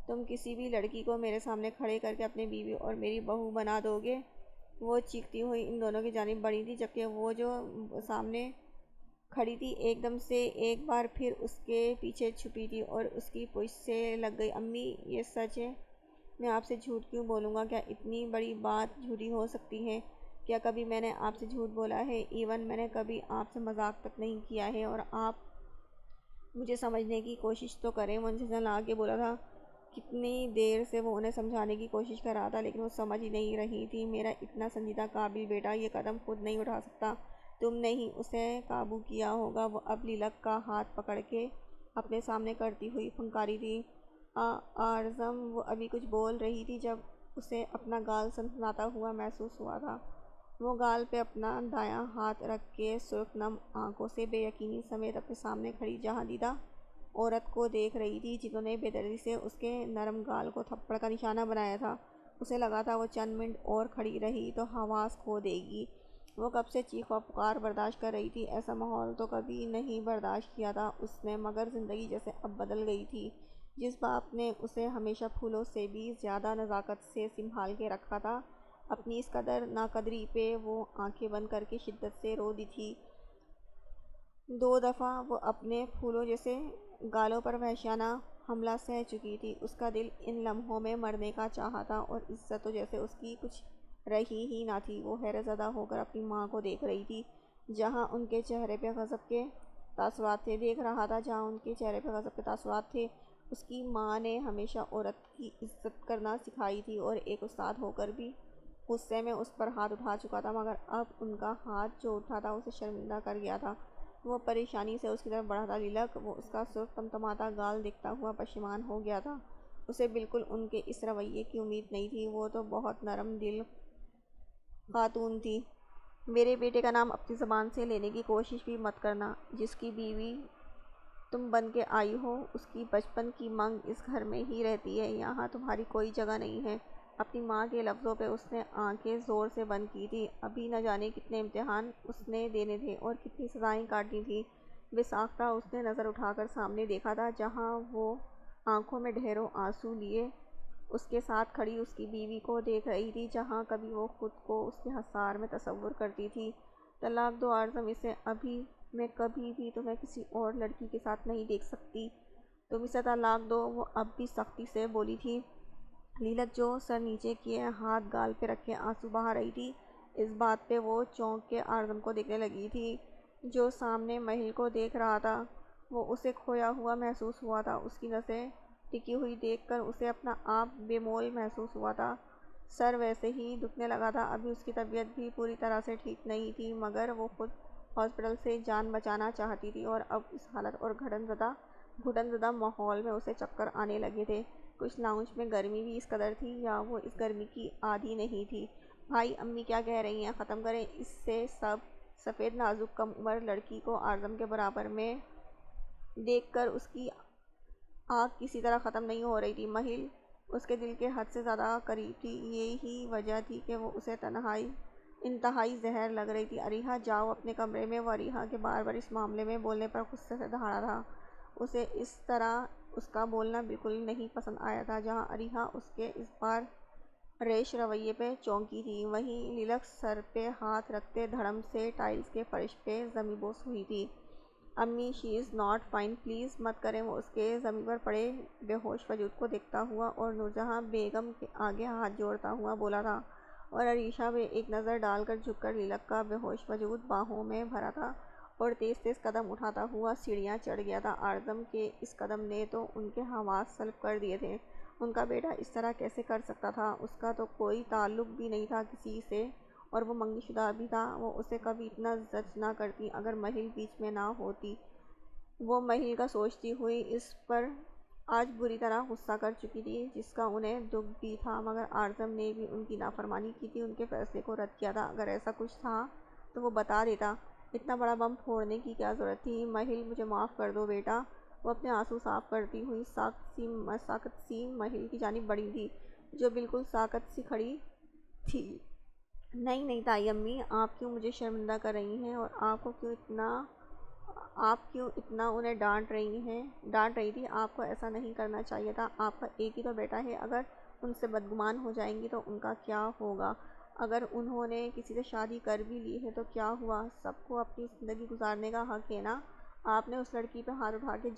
تم کسی بھی لڑکی کو میرے سامنے کھڑے کر کے اپنی بیوی اور میری بہو بنا دو گے؟ وہ چیختی ہوئی ان دونوں کی جانب بڑھی تھی، جبکہ وہ جو سامنے کھڑی تھی ایک دم سے ایک بار پھر اس کے پیچھے چھپی تھی اور اس کی پشت سے لگ گئی۔ امی یہ سچ ہے، میں آپ سے جھوٹ کیوں بولوں گا؟ کیا اتنی بڑی بات جھوٹی ہو سکتی ہے؟ کیا کبھی میں نے آپ سے جھوٹ بولا ہے؟ ایون میں نے کبھی آپ سے مذاق تک نہیں کیا ہے، اور آپ مجھے سمجھنے کی کوشش تو کریں۔ وہ جھنجھلا کے بولا تھا۔ کتنی دیر سے وہ انہیں سمجھانے کی کوشش کر رہا تھا، لیکن وہ سمجھ ہی نہیں رہی تھی۔ میرا اتنا سنجیدہ قابل بیٹا یہ قدم خود نہیں اٹھا سکتا، تم نے ہی اسے قابو کیا ہوگا۔ وہ اب لیلک کا ہاتھ پکڑ کے اپنے سامنے کرتی ہوئی پھنکاری تھی۔ اعظم وہ ابھی کچھ بول رہی تھی جب اسے اپنا گال سنسناتا ہوا محسوس ہوا تھا۔ وہ گال پہ اپنا دایاں ہاتھ رکھ کے سرخ نم آنکھوں سے بے یقینی سمیت اپنے سامنے کھڑی جہاں دیدہ عورت کو دیکھ رہی تھی، جنہوں نے بے دردی سے اس کے نرم گال کو تھپڑ کا نشانہ بنایا تھا۔ اسے لگا تھا وہ چند منٹ اور کھڑی رہی تو حواس کھو دے گی۔ وہ کب سے چیخ و پکار برداشت کر رہی تھی، ایسا ماحول تو کبھی نہیں برداشت کیا تھا اس نے، مگر زندگی جیسے اب بدل گئی تھی۔ جس باپ نے اسے ہمیشہ پھولوں سے بھی زیادہ نزاکت سے سنبھال کے رکھا تھا، اپنی اس قدر ناقدری پہ وہ آنکھیں بند کر کے شدت سے رو دی تھی۔ 2 دفعہ وہ اپنے پھولوں جیسے گالوں پر وحشیانہ حملہ سہ چکی تھی۔ اس کا دل ان لمحوں میں مرنے کا چاہا تھا، اور عزت تو جیسے اس کی کچھ رہی ہی نہ تھی۔ وہ حیرت زدہ ہو کر اپنی ماں کو دیکھ رہی تھی، جہاں ان کے چہرے پہ غضب کے تاثرات تھے۔ اس کی ماں نے ہمیشہ عورت کی عزت کرنا سکھائی تھی، اور ایک استاد ہو کر بھی غصے میں اس پر ہاتھ اٹھا چکا تھا، مگر اب ان کا ہاتھ جو اٹھا تھا اسے شرمندہ کر گیا تھا۔ وہ پریشانی سے اس کی طرف بڑھا تھا۔ لیلک، وہ اس کا سرخ تمتماتا گال دیکھتا ہوا پشیمان ہو گیا تھا۔ اسے بالکل ان کے اس رویے کی امید نہیں تھی۔ وہ تو بہت نرم دل خاتون تھی۔ میرے بیٹے کا نام اپنی زبان سے لینے کی کوشش بھی مت کرنا۔ جس کی بیوی تم بن کے آئی ہو، اس کی بچپن کی منگ اس گھر میں ہی رہتی ہے، یہاں تمہاری کوئی جگہ نہیں ہے۔ اپنی ماں کے لفظوں پہ اس نے آنکھیں زور سے بند کی تھی۔ ابھی نہ جانے کتنے امتحان اس نے دینے تھے اور کتنی سزائیں کاٹنی تھیں۔ بے ساختہ اس نے نظر اٹھا کر سامنے دیکھا تھا، جہاں وہ آنکھوں میں ڈھیروں آنسو لیے اس کے ساتھ کھڑی اس کی بیوی کو دیکھ رہی تھی، جہاں کبھی وہ خود کو اس کے حصار میں تصور کرتی تھی۔ طلاق دو اعظم اسے، ابھی میں کبھی بھی تمہیں کسی اور لڑکی کے ساتھ نہیں دیکھ سکتی۔ تم اسے طلاق دو، وہ اب بھی سختی سے بولی تھی۔ لیلک جو سر نیچے کیے ہاتھ گال پہ رکھے آنسو بہا رہی تھی، اس بات پہ وہ چونک کے اعظم کو دیکھنے لگی تھی، جو سامنے مہل کو دیکھ رہا تھا۔ وہ اسے کھویا ہوا محسوس ہوا تھا، اس کی نسیں ٹکی ہوئی دیکھ کر اسے اپنا آپ بے مول محسوس ہوا تھا۔ سر ویسے ہی دکھنے لگا تھا۔ ابھی اس کی طبیعت بھی پوری طرح سے ٹھیک نہیں تھی، مگر وہ خود ہاسپٹل سے جان بچانا چاہتی تھی، اور اب اس حالت اور گھٹن زدہ ماحول میں اسے چکر آنے لگے تھے۔ کچھ لاؤنج میں گرمی بھی اس قدر تھی، یا وہ اس گرمی کی عادی نہیں تھی؟ بھائی امی کیا کہہ رہی ہیں؟ ختم کریں اس سے سب۔ سفید نازک کم عمر لڑکی کو اعظم کے برابر میں دیکھ کر اس کی آگ کسی طرح ختم نہیں ہو رہی تھی۔ مہل اس کے دل کے حد سے زیادہ قریب تھی، یہی وجہ تھی کہ وہ اسے انتہائی زہر لگ رہی تھی۔ اریحا جاؤ اپنے کمرے میں۔ وہ اریحا کے بار بار اس معاملے میں بولنے پر غصے سے دہاڑا تھا۔ اسے اس طرح اس کا بولنا بالکل نہیں پسند آیا تھا۔ جہاں اریحا اس کے اس بار ریش رویے پہ چونکی تھی، وہیں لیلک سر پہ ہاتھ رکھتے دھڑم سے ٹائلز کے فرش پہ زمیں بوس ہوئی تھی۔ امی شی از ناٹ فائن، پلیز مت کریں۔ وہ اس کے زمیں پر پڑے بے ہوش وجود کو دیکھتا ہوا اور نورجہاں بیگم کے آگے ہاتھ جوڑتا ہوا بولا تھا، اور اریحا پہ ایک نظر ڈال کر جھک کر لیلک کا بے ہوش وجود باہوں میں بھرا تھا اور تیز تیز قدم اٹھاتا ہوا سیڑھیاں چڑھ گیا تھا۔ اعظم کے اس قدم نے تو ان کے حواس سلب کر دیے تھے۔ ان کا بیٹا اس طرح کیسے کر سکتا تھا؟ اس کا تو کوئی تعلق بھی نہیں تھا کسی سے، اور وہ منگی شدہ بھی تھا۔ وہ اسے کبھی اتنا جج نہ کرتی اگر مہل بیچ میں نہ ہوتی۔ وہ مہل کا سوچتی ہوئی اس پر آج بری طرح غصہ کر چکی تھی، جس کا انہیں دکھ بھی تھا، مگر اعظم نے بھی ان کی نافرمانی کی تھی، ان کے فیصلے کو رد کیا تھا۔ اگر ایسا کچھ تھا تو وہ بتا دیتا، اتنا بڑا بم پھوڑنے کی کیا ضرورت تھی؟ مہل، مجھے معاف کر دو بیٹا۔ وہ اپنے آنسو صاف کرتی ہوئی ساکت سی مہل کی جانب بڑھی تھی، جو بالکل ساکت سی کھڑی تھی۔ نہیں نہیں تائی امی، آپ کیوں مجھے شرمندہ کر رہی ہیں، اور آپ کیوں اتنا انہیں ڈانٹ رہی تھی؟ آپ کو ایسا نہیں کرنا چاہیے تھا، آپ کا ایک ہی تو بیٹا ہے، اگر ان سے بدگمان ہو جائیں گی تو ان کا کیا ہوگا؟ اگر انہوں نے کسی سے شادی کر بھی لی ہے تو کیا ہوا؟ سب کو اپنی زندگی گزارنے کا حق ہے نا۔ آپ نے اس لڑکی پہ ہاتھ اٹھا کے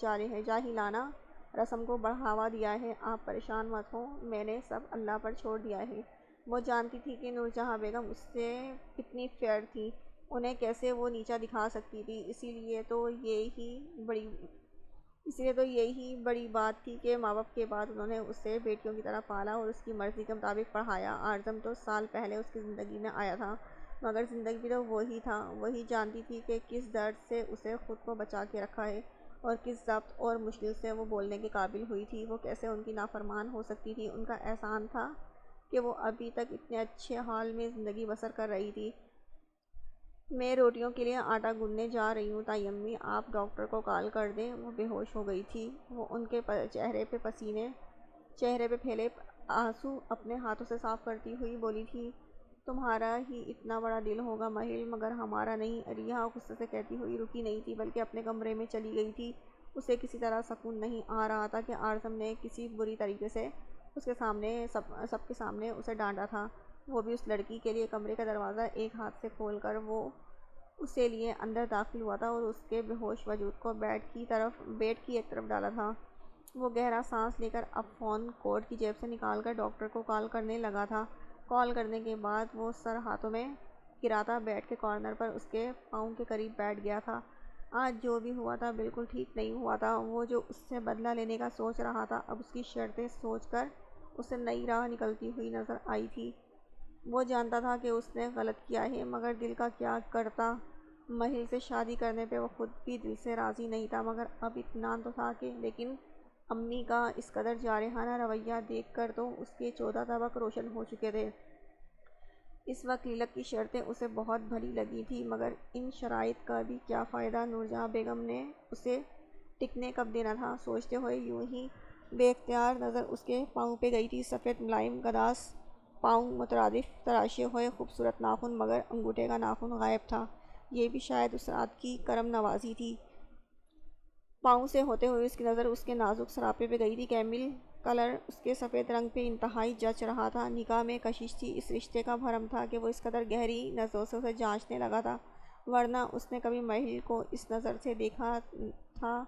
جاہلانہ رسم کو بڑھاوا دیا ہے۔ آپ پریشان مت ہوں، میں نے سب اللہ پر چھوڑ دیا ہے۔ وہ جانتی تھی کہ نور جہاں بیگم اس سے کتنی فیئر تھی، انہیں کیسے وہ نیچا دکھا سکتی تھی۔ اسی لیے تو یہی بڑی بات تھی کہ ماں باپ کے بعد انہوں نے اسے بیٹیوں کی طرح پالا اور اس کی مرضی کے مطابق پڑھایا۔ اعظم تو سال پہلے اس کی زندگی میں آیا تھا، مگر زندگی بھی تو وہی تھا۔ وہی جانتی تھی کہ کس درد سے اسے خود کو بچا کے رکھا ہے، اور کس ضبط اور مشکل سے وہ بولنے کے قابل ہوئی تھی۔ وہ کیسے ان کی نافرمان ہو سکتی تھی؟ ان کا احسان تھا کہ وہ ابھی تک اتنے اچھے حال میں زندگی بسر کر رہی تھی۔ میں روٹیوں کے لیے آٹا گوندھنے جا رہی ہوں تائی امی، آپ ڈاکٹر کو کال کر دیں۔ وہ بے ہوش ہو گئی تھی۔ وہ ان کے چہرے پہ پھیلے آنسو اپنے ہاتھوں سے صاف کرتی ہوئی بولی تھی، تمہارا ہی اتنا بڑا دل ہوگا مہل، مگر ہمارا نہیں۔ علیحا غصے سے کہتی ہوئی رکی نہیں تھی، بلکہ اپنے کمرے میں چلی گئی تھی۔ اسے کسی طرح سکون نہیں آ رہا تھا کہ اعظم نے کسی بری طریقے سے سب کے سامنے اسے ڈانٹا تھا، وہ بھی اس لڑکی کے لیے۔ کمرے کا دروازہ ایک ہاتھ سے کھول کر وہ اسے لیے اندر داخل ہوا تھا اور اس کے بے ہوش وجود کو بیڈ کی ایک طرف ڈالا تھا۔ وہ گہرا سانس لے کر اب فون کوٹ کی جیب سے نکال کر ڈاکٹر کو کال کرنے لگا تھا۔ کال کرنے کے بعد وہ سر ہاتھوں میں گراتا بیڈ کے کارنر پر اس کے پاؤں کے قریب بیٹھ گیا تھا۔ آج جو بھی ہوا تھا بالکل ٹھیک نہیں ہوا تھا۔ وہ جو اس سے بدلہ لینے کا سوچ رہا تھا، اب اس کی شرطیں سوچ کر اسے نئی راہ نکلتی ہوئی نظر آئی تھی۔ وہ جانتا تھا کہ اس نے غلط کیا ہے، مگر دل کا کیا کرتا؟ مہل سے شادی کرنے پہ وہ خود بھی دل سے راضی نہیں تھا، مگر اب اطمینان تو تھا کہ لیکن امی کا اس قدر جارحانہ رویہ دیکھ کر تو اس کے 14 طبق روشن ہو چکے تھے۔ اس وقت لیلک کی شرطیں اسے بہت بھلی لگی تھی، مگر ان شرائط کا بھی کیا فائدہ؟ نورجہاں بیگم نے اسے ٹکنے کب دینا تھا؟ سوچتے ہوئے یوں ہی بے اختیار نظر اس کے پاؤں پہ گئی تھی۔ سفید ملائم گداس پاؤں، مترادف تراشے ہوئے خوبصورت ناخن، مگر انگوٹھے کا ناخن غائب تھا۔ یہ بھی شاید اس رات کی کرم نوازی تھی۔ پاؤں سے ہوتے ہوئے اس کی نظر اس کے نازک سراپے پہ گئی تھی۔ کیمل کلر اس کے سفید رنگ پہ انتہائی جچ رہا تھا۔ نکاح میں کشش تھی، اس رشتے کا بھرم تھا کہ وہ اس قدر گہری نظروں سے اسے جانچنے لگا تھا، ورنہ اس نے کبھی مہل کو اس نظر سے دیکھا تھا؟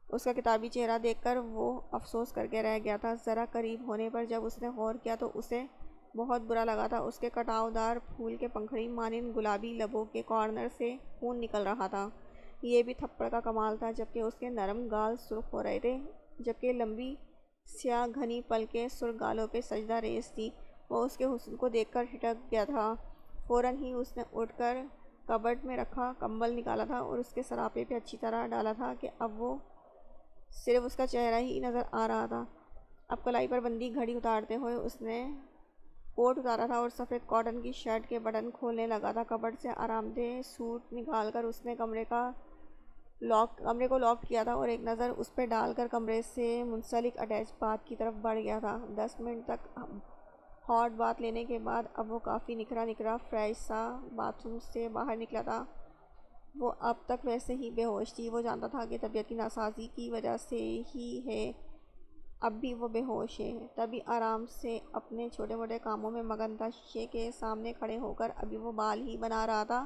اس کا کتابی چہرہ دیکھ کر وہ افسوس کر کے رہ گیا تھا۔ ذرا قریب ہونے پر جب اس نے غور کیا تو اسے بہت برا لگا تھا۔ اس کے کٹاؤ دار پھول کے پنکھڑی مانند گلابی لبوں کے کارنر سے خون نکل رہا تھا۔ یہ بھی تھپڑ کا کمال تھا، جبکہ اس کے نرم گال سرخ ہو رہے تھے، جبکہ لمبی سیاہ گھنی پلکیں سرخ گالوں پہ سجدہ ریز تھیں۔ وہ اس کے حسن کو دیکھ کر ہٹک گیا تھا۔ فوراً ہی اس نے اٹھ کر کبرڈ میں رکھا کمبل نکالا تھا اور اس کے سراپے پہ اچھی طرح ڈالا تھا کہ اب وہ صرف اس کا چہرہ ہی نظر آ رہا تھا۔ اب کلائی پر بندھی گھڑی اتارتے ہوئے اس نے کوٹ اتارا تھا اور سفید کاٹن کی شرٹ کے بٹن کھولنے لگا تھا۔ کبرڈ سے آرام دہ سوٹ نکال کر اس نے کمرے کو لاک کیا تھا اور ایک نظر اس پہ ڈال کر کمرے سے منسلک اٹیچ باتھ کی طرف بڑھ گیا تھا۔ 10 منٹ تک ہاٹ باتھ لینے کے بعد اب وہ کافی نکھرا فریش سا باتھ روم سے باہر نکلا تھا۔ وہ اب تک ویسے ہی بے ہوش تھی۔ وہ جانتا تھا کہ طبیعت کی ناسازی کی وجہ سے ہی ہے، اب بھی وہ بے ہوش ہے۔ تبھی آرام سے اپنے چھوٹے موٹے کاموں میں مگن تھا۔ شیشے کے سامنے کھڑے ہو کر ابھی وہ بال ہی بنا رہا تھا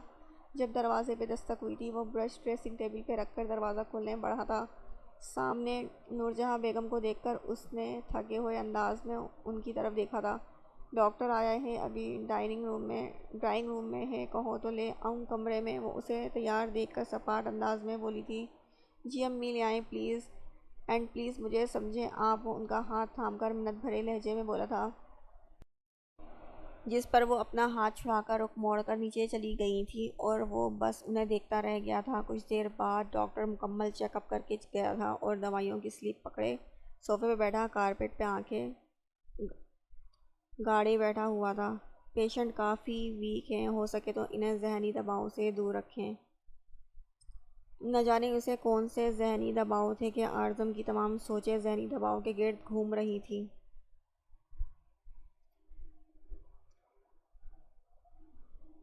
جب دروازے پہ دستک ہوئی تھی۔ وہ برش ڈریسنگ ٹیبل پہ رکھ کر دروازہ کھولنے بڑھا تھا۔ سامنے نورجہاں بیگم کو دیکھ کر اس نے تھکے ہوئے انداز میں ان کی طرف دیکھا تھا۔ ڈاکٹر آیا ہے، ابھی ڈرائنگ روم میں ہے، کہو تو لے آؤں کمرے میں؟ وہ اسے تیار دیکھ کر سپاٹ انداز میں بولی تھی، جی امی لے آئیں پلیز، اینڈ پلیز مجھے سمجھیں آپ۔ وہ ان کا ہاتھ تھام کر منت بھرے لہجے میں بولا تھا، جس پر وہ اپنا ہاتھ چھڑا کر رخ موڑ کر نیچے چلی گئی تھی اور وہ بس انہیں دیکھتا رہ گیا تھا۔ کچھ دیر بعد ڈاکٹر مکمل چیک اپ کر کے گیا تھا اور دوائیوں کی سلپ پکڑے صوفے پہ بیٹھا کارپیٹ پہ آنکھیں گاڑے بیٹھا ہوا تھا۔ پیشنٹ کافی ویک ہیں، ہو سکے تو انہیں ذہنی دباؤ سے دور رکھیں۔ نہ جانے اسے کون سے ذہنی دباؤ تھے کہ اعظم کی تمام سوچیں ذہنی دباؤ کے گرد گھوم رہی تھیں۔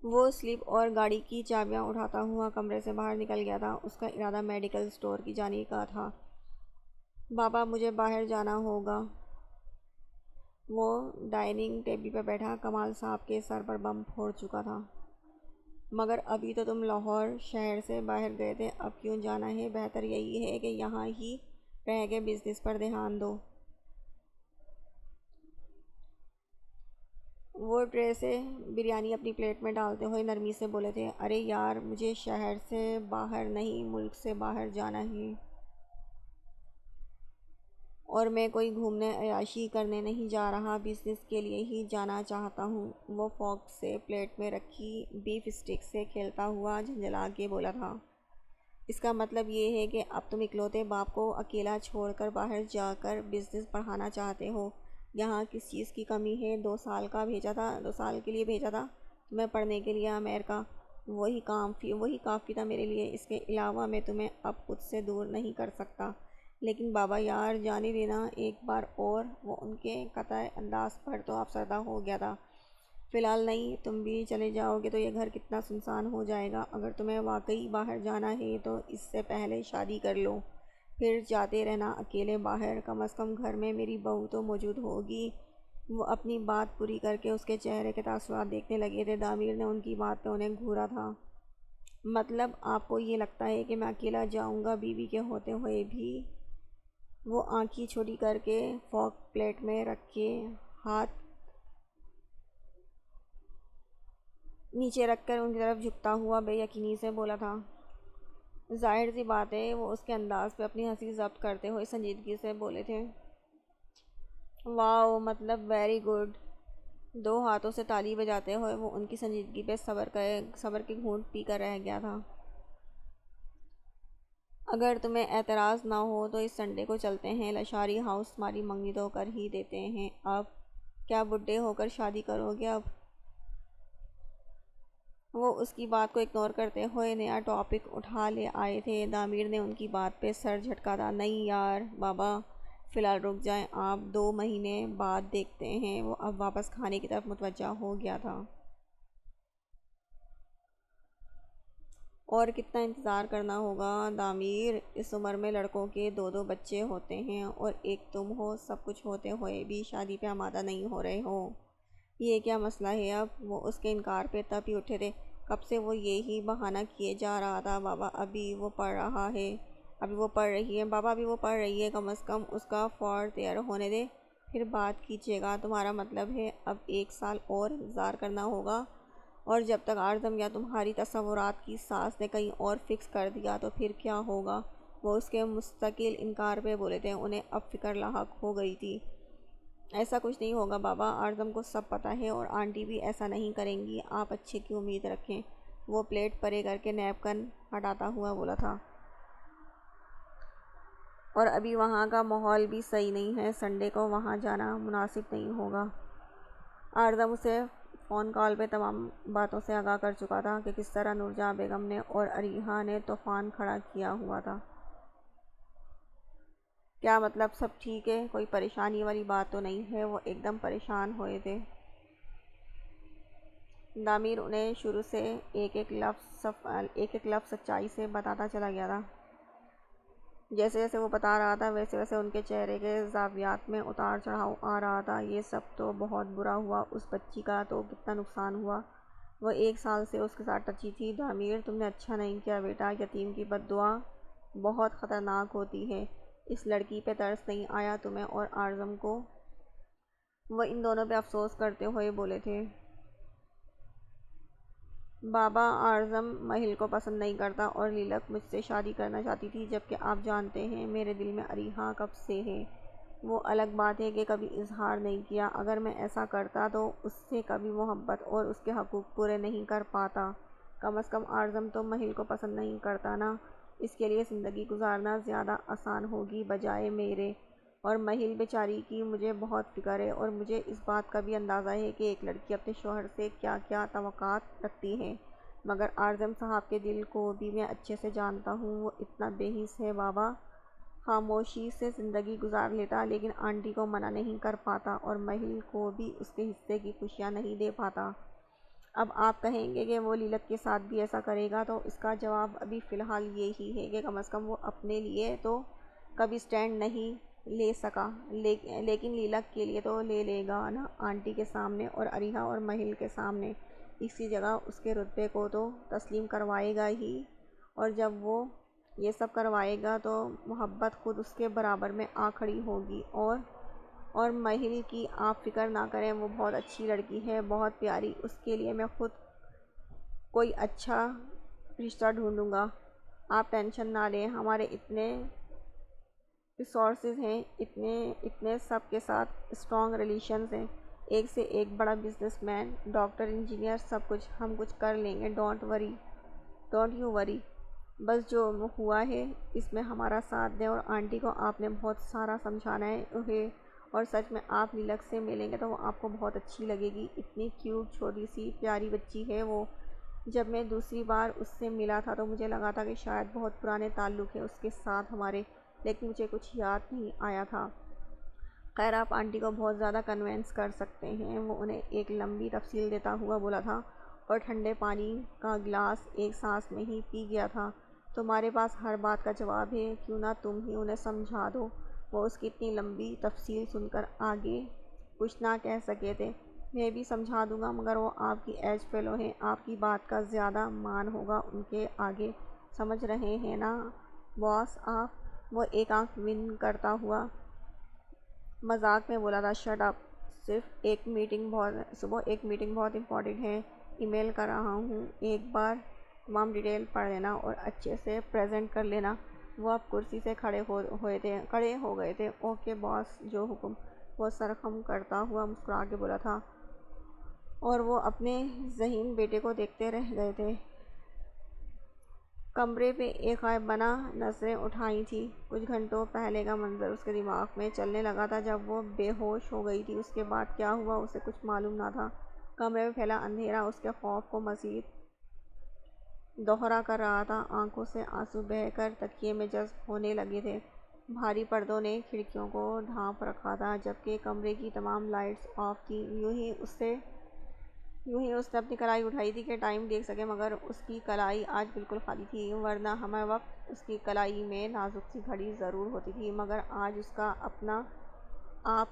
وہ سلپ اور گاڑی کی چابیاں اٹھاتا ہوا کمرے سے باہر نکل گیا تھا۔ اس کا ارادہ میڈیکل سٹور کی جانے کا تھا۔ بابا مجھے باہر جانا ہوگا۔ وہ ڈائننگ ٹیبل پر بیٹھا کمال صاحب کے سر پر بم پھوڑ چکا تھا۔ مگر ابھی تو تم لاہور شہر سے باہر گئے تھے، اب کیوں جانا ہے؟ بہتر یہی ہے کہ یہاں ہی رہ کے بزنس پر دھیان دو۔ وہ ٹرے سے بریانی اپنی پلیٹ میں ڈالتے ہوئے نرمی سے بولے تھے، ارے یار مجھے شہر سے باہر نہیں ملک سے باہر جانا ہے، اور میں کوئی گھومنے عیاشی کرنے نہیں جا رہا، بزنس کے لیے ہی جانا چاہتا ہوں۔ وہ فورک سے پلیٹ میں رکھی بیف اسٹک سے کھیلتا ہوا جھنجھلا کے بولا تھا، اس کا مطلب یہ ہے کہ اب تم اکلوتے باپ کو اکیلا چھوڑ کر باہر جا کر بزنس بڑھانا چاہتے ہو؟ یہاں کس چیز کی کمی ہے؟ 2 سال کے لیے بھیجا تھا تمہیں پڑھنے کے لیے امریکہ، وہی کافی تھا میرے لیے، اس کے علاوہ میں تمہیں اب خود سے دور نہیں کر سکتا۔ لیکن بابا یار جانے دینا ایک بار اور۔ وہ ان کے قطع انداز پر تو افسردہ ہو گیا تھا۔ فی الحال نہیں، تم بھی چلے جاؤ گے تو یہ گھر کتنا سنسان ہو جائے گا۔ اگر تمہیں واقعی باہر جانا ہے تو اس سے پہلے شادی کر لو، پھر جاتے رہنا اکیلے باہر، کم از کم گھر میں میری بہو تو موجود ہوگی۔ وہ اپنی بات پوری کر کے اس کے چہرے کے تاثرات دیکھنے لگے تھے۔ دامیر نے ان کی بات پہ انہیں گھورا تھا۔ مطلب آپ کو یہ لگتا ہے کہ میں اکیلا جاؤں گا بیوی کے ہوتے ہوئے بھی؟ وہ آنکھیں چھوٹی کر کے فورک پلیٹ میں رکھ کے ہاتھ نیچے رکھ کر ان کی طرف جھکتا ہوا بے یقینی سے بولا تھا۔ ظاہر سی بات ہے، وہ اس کے انداز پہ اپنی ہنسی ضبط کرتے ہوئے سنجیدگی سے بولے تھے، واو، مطلب ویری گڈ۔ 2 ہاتھوں سے تالی بجاتے ہوئے وہ ان کی سنجیدگی پہ صبر کے گھونٹ پی کر رہ گیا تھا۔ اگر تمہیں اعتراض نہ ہو تو اس سنڈے کو چلتے ہیں، لشاری ہاؤس تمہاری منگنی تو کر ہی دیتے ہیں۔ اب کیا بڈھے ہو کر شادی کرو گے اب؟ وہ اس کی بات کو اگنور کرتے ہوئے نیا ٹاپک اٹھا لے آئے تھے۔ دامیر نے ان کی بات پہ سر جھٹکا تھا، نہیں یار بابا، فی الحال رک جائیں، آپ 2 مہینے بعد دیکھتے ہیں۔ وہ اب واپس کھانے کی طرف متوجہ ہو گیا تھا۔ اور کتنا انتظار کرنا ہوگا دامیر؟ اس عمر میں لڑکوں کے 2 بچے ہوتے ہیں اور ایک تم ہو، سب کچھ ہوتے ہوئے بھی شادی پہ آمادہ نہیں ہو رہے ہو۔ یہ کیا مسئلہ ہے اب؟ وہ اس کے انکار پہ تب ہی اٹھے تھے۔ کب سے وہ یہی بہانہ کیے جا رہا تھا، بابا ابھی وہ پڑھ رہی ہے، بابا ابھی وہ پڑھ رہی ہے، کم از کم اس کا 4th ایئر ہونے دے، پھر بات کیجیے گا۔ تمہارا مطلب ہے اب 1 سال اور انتظار کرنا ہوگا؟ اور جب تک اعظم یا تمہاری تصورات کی ساس نے کہیں اور فکس کر دیا تو پھر کیا ہوگا؟ وہ اس کے مستقل انکار پہ بولے تھے۔ انہیں اب فکر لاحق ہو گئی تھی۔ ایسا کچھ نہیں ہوگا بابا، اعظم کو سب پتہ ہے، اور آنٹی بھی ایسا نہیں کریں گی، آپ اچھے کی امید رکھیں۔ وہ پلیٹ پرے کر کے نیپکن ہٹاتا ہوا بولا تھا۔ اور ابھی وہاں کا ماحول بھی صحیح نہیں ہے، سنڈے کو وہاں جانا مناسب نہیں ہوگا۔ اعظم اسے فون کال پہ تمام باتوں سے آگاہ کر چکا تھا کہ کس طرح نورجہاں بیگم نے اور عریحہ نے طوفان کھڑا کیا ہوا تھا۔ کیا مطلب سب ٹھیک ہے؟ کوئی پریشانی والی بات تو نہیں ہے؟ وہ ایک دم پریشان ہوئے تھے۔ دامیر انہیں شروع سے ایک ایک لفظ سچائی سے بتاتا چلا گیا تھا۔ جیسے جیسے وہ بتا رہا تھا ویسے ویسے ان کے چہرے کے زاویات میں اتار چڑھاؤ آ رہا تھا۔ یہ سب تو بہت برا ہوا، اس بچی کا تو کتنا نقصان ہوا، وہ 1 سال سے اس کے ساتھ ٹچی تھی۔ دامیر تم نے اچھا نہیں کیا بیٹا، یتیم کی بد دعا بہت خطرناک ہوتی ہے۔ اس لڑکی پہ ترس نہیں آیا تمہیں اور اعظم کو؟ وہ ان دونوں پہ افسوس کرتے ہوئے بولے تھے، بابا اعظم مہل کو پسند نہیں کرتا اور لیلک مجھ سے شادی کرنا چاہتی تھی، جبکہ آپ جانتے ہیں میرے دل میں عریحہ کب سے ہے۔ وہ الگ بات ہے کہ کبھی اظہار نہیں کیا، اگر میں ایسا کرتا تو اس سے کبھی محبت اور اس کے حقوق پورے نہیں کر پاتا۔ کم از کم اعظم تو مہل کو پسند نہیں کرتا نا، اس کے لیے زندگی گزارنا زیادہ آسان ہوگی بجائے میرے، اور مہل بیچاری کی مجھے بہت فکر ہے، اور مجھے اس بات کا بھی اندازہ ہے کہ ایک لڑکی اپنے شوہر سے کیا کیا توقعات رکھتی ہے، مگر اعظم صاحب کے دل کو بھی میں اچھے سے جانتا ہوں۔ وہ اتنا بے حس ہے بابا، خاموشی سے زندگی گزار لیتا لیکن آنٹی کو منع نہیں کر پاتا اور مہل کو بھی اس کے حصے کی خوشیاں نہیں دے پاتا۔ اب آپ کہیں گے کہ وہ لیلک کے ساتھ بھی ایسا کرے گا، تو اس کا جواب ابھی فی الحال یہی ہے کہ کم از کم وہ اپنے لیے تو کبھی سٹینڈ نہیں لے سکا، لیکن لیلک کے لیے تو لے لے گا نا، آنٹی کے سامنے اور عریحہ اور مہل کے سامنے۔ اسی جگہ اس کے رتبے کو تو تسلیم کروائے گا ہی، اور جب وہ یہ سب کروائے گا تو محبت خود اس کے برابر میں آ کھڑی ہوگی۔ اور مہل کی آپ فکر نہ کریں، وہ بہت اچھی لڑکی ہے، بہت پیاری، اس کے لیے میں خود کوئی اچھا رشتہ ڈھونڈوں گا، آپ ٹینشن نہ لیں۔ ہمارے اتنے ریسورسز ہیں، اتنے سب کے ساتھ اسٹرانگ ریلیشنز ہیں، ایک سے ایک بڑا بزنس مین، ڈاکٹر، انجینئر، سب کچھ ہم کچھ کر لیں گے، ڈونٹ یو وری۔ بس جو ہوا ہے اس میں ہمارا ساتھ دیں، اور آنٹی کو آپ نے بہت سارا سمجھانا ہے، اور سچ میں آپ لیلک سے ملیں گے تو وہ آپ کو بہت اچھی لگے گی، اتنی کیوٹ چھوٹی سی پیاری بچی ہے وہ۔ جب میں دوسری بار اس سے ملا تھا تو مجھے لگا تھا کہ شاید بہت پرانے تعلق ہے اس کے ساتھ ہمارے، لیکن مجھے کچھ یاد نہیں آیا تھا۔ خیر آپ آنٹی کو بہت زیادہ کنونس کر سکتے ہیں، وہ انہیں ایک لمبی تفصیل دیتا ہوا بولا تھا، اور ٹھنڈے پانی کا گلاس ایک سانس میں ہی پی گیا تھا۔ تمہارے پاس ہر بات کا جواب ہے، کیوں نہ تم ہی انہیں سمجھا دو۔ وہ اس کی اتنی لمبی تفصیل سن کر آگے کچھ نہ کہہ سکے تھے۔ میں بھی سمجھا دوں گا، مگر وہ آپ کی ایج فیلو ہیں، آپ کی بات کا زیادہ مان ہوگا ان کے آگے، سمجھ رہے ہیں نا باس آپ؟ وہ ایک آنکھ ون کرتا ہوا مذاق میں بولا تھا، شٹ اپ، صبح ایک میٹنگ بہت امپورٹنٹ ہے، ای میل کر رہا ہوں، ایک بار تمام ڈیٹیل پڑھ لینا اور اچھے سے پریزنٹ کر لینا۔ وہ اب کرسی سے کھڑے ہو گئے تھے۔ اوکے باس، جو حکم، وہ سر خم کرتا ہوا مسکرا کے بولا تھا، اور وہ اپنے ذہین بیٹے کو دیکھتے رہ گئے تھے۔ کمرے پہ ایک غائبانہ نظریں اٹھائی تھیں۔ کچھ گھنٹوں پہلے کا منظر اس کے دماغ میں چلنے لگا تھا جب وہ بے ہوش ہو گئی تھی۔ اس کے بعد کیا ہوا اسے کچھ معلوم نہ تھا۔ کمرے میں پھیلا اندھیرا اس کے خوف کو مزید دوہرا کر رہا تھا، آنکھوں سے آنسو بہہ کر تکیے میں جذب ہونے لگے تھے۔ بھاری پردوں نے کھڑکیوں کو ڈھانپ رکھا تھا، جبکہ کمرے کی تمام لائٹس آف تھیں۔ یوں ہی اس نے اپنی کلائی اٹھائی تھی کہ ٹائم دیکھ سکے، مگر اس کی کلائی آج بالکل خالی تھی، ورنہ ہمہ وقت اس کی کلائی میں نازک سی گھڑی ضرور ہوتی تھی، مگر آج اس کا آپ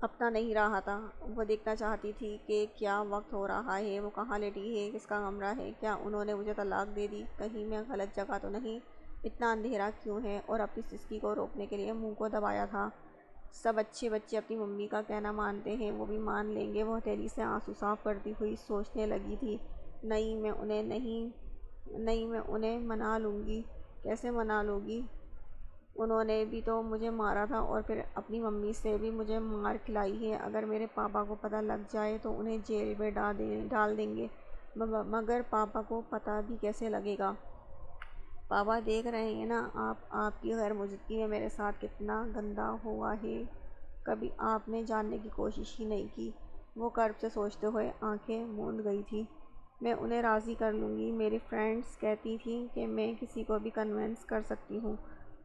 اپنا نہیں رہا تھا۔ وہ دیکھنا چاہتی تھی کہ کیا وقت ہو رہا ہے، وہ کہاں لیٹی ہے، کس کا کمرہ ہے، کیا انہوں نے مجھے طلاق دے دی، کہیں میں غلط جگہ تو نہیں، اتنا اندھیرا کیوں ہے، اور اپنی سسکی کو روکنے کے لیے منہ کو دبایا تھا۔ سب اچھے بچے اپنی ممی کا کہنا مانتے ہیں، وہ بھی مان لیں گے۔ وہ ہتھیلی سے آنسو صاف کرتی ہوئی سوچنے لگی تھی، نہیں میں انہیں منا لوں گی۔ کیسے منا لوں گی؟ انہوں نے بھی تو مجھے مارا تھا، اور پھر اپنی ممی سے بھی مجھے مار کھلائی ہے۔ اگر میرے پاپا کو پتہ لگ جائے تو انہیں جیل میں ڈال دیں گے، مگر پاپا کو پتہ بھی کیسے لگے گا؟ پاپا دیکھ رہے ہیں نا آپ کی غیر موجودگی میں میرے ساتھ کتنا گندا ہوا ہے، کبھی آپ نے جاننے کی کوشش ہی نہیں کی۔ وہ کرب سے سوچتے ہوئے آنکھیں موند گئی تھی۔ میں انہیں راضی کر لوں گی، میری فرینڈز کہتی تھیں کہ میں کسی کو بھی کنونس کر سکتی ہوں،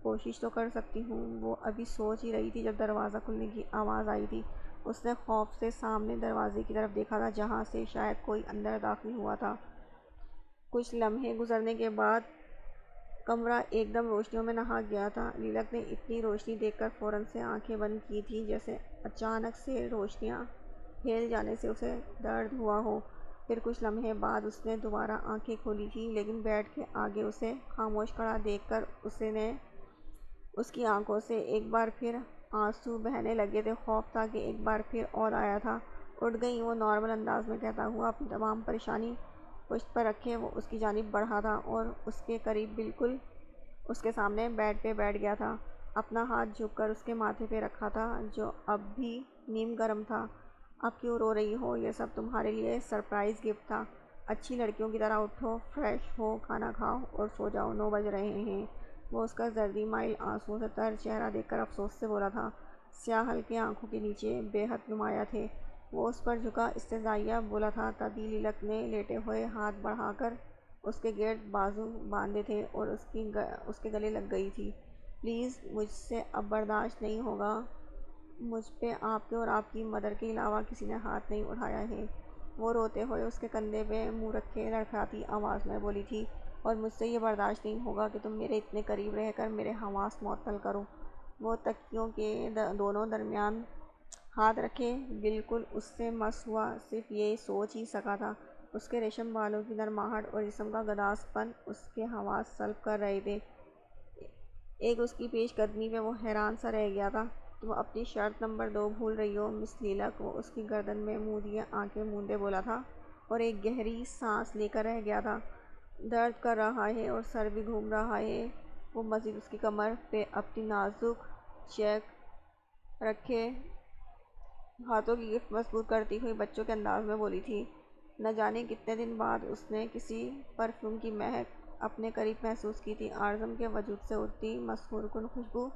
کوشش تو کر سکتی ہوں۔ وہ ابھی سوچ ہی رہی تھی جب دروازہ کھلنے کی آواز آئی تھی۔ اس نے خوف سے سامنے دروازے کی طرف دیکھا تھا، جہاں سے شاید کوئی اندر داخل ہوا تھا۔ کچھ لمحے گزرنے کے بعد کمرہ ایک دم روشنیوں میں نہا گیا تھا۔ لیلک نے اتنی روشنی دیکھ کر فوراً سے آنکھیں بند کی تھیں، جیسے اچانک سے روشنیاں پھیل جانے سے اسے درد ہوا ہو۔ پھر کچھ لمحے بعد اس نے دوبارہ آنکھیں کھولی تھیں، لیکن بیڈ کے آگے اسے خاموش کھڑا دیکھ کر اس کی آنکھوں سے ایک بار پھر آنسو بہنے لگے تھے۔ خوف تھا کہ ایک بار پھر اور آیا تھا۔ اٹھ گئی، وہ نارمل انداز میں کہتا ہوا، اپنی تمام پریشانی پشت پر رکھے وہ اس کی جانب بڑھا تھا اور اس کے قریب بالکل اس کے سامنے بیڈ پہ بیٹھ گیا تھا، اپنا ہاتھ جھک کر اس کے ماتھے پہ رکھا تھا، جو اب بھی نیم گرم تھا۔ اب کیوں رو رہی ہو؟ یہ سب تمہارے لیے سرپرائز گفٹ تھا۔ اچھی لڑکیوں کی طرح اٹھو، فریش ہو، کھانا کھاؤ اور سو جاؤ، 9 بج رہے ہیں۔ وہ اس کا زردی مائل آنسوؤں سے تر چہرہ دیکھ کر افسوس سے بولا تھا۔ سیاہ ہلکے آنکھوں کے نیچے بے حد نمایاں تھے۔ وہ اس پر جھکا استحضائیہ بولا تھا۔ تبھی لیلک نے لیٹے ہوئے ہاتھ بڑھا کر اس کے گرد بازو باندھے تھے اور اس کے گلے لگ گئی تھی۔ پلیز، مجھ سے اب برداشت نہیں ہوگا۔ مجھ پہ آپ کے اور آپ کی مدر کے علاوہ کسی نے ہاتھ نہیں اٹھایا ہے۔ وہ روتے ہوئے اس کے کندھے پہ منہ رکھے لڑکھڑاتی آواز میں بولی تھی، اور مجھ سے یہ برداشت نہیں ہوگا کہ تم میرے اتنے قریب رہ کر میرے حواس معطل کرو۔ وہ تکیوں کے دونوں درمیان ہاتھ رکھے بالکل اس سے مس ہوا، صرف یہ سوچ ہی سکا تھا۔ اس کے ریشم بالوں کی نرماہٹ اور جسم کا گداز پن اس کے حواس سلب کر رہے تھے۔ ایک اس کی پیش قدمی پہ وہ حیران سا رہ گیا تھا۔ تم اپنی شرط نمبر 2 بھول رہی ہو مس لیلک، وہ اس کی گردن میں منہ دیے آنکھیں موندے بولا تھا، اور ایک گہری سانس لے کر رہ گیا تھا۔ درد کر رہا ہے اور سر بھی گھوم رہا ہے۔ وہ مزید اس کی کمر پہ اپنی نازک چیک رکھے ہاتھوں کی گرفت مضبوط کرتی ہوئی بچوں کے انداز میں بولی تھی۔ نہ جانے کتنے دن بعد اس نے کسی پرفیوم کی مہک اپنے قریب محسوس کی تھی۔ اعظم کے وجود سے اٹھتی مسحور کن خوشبو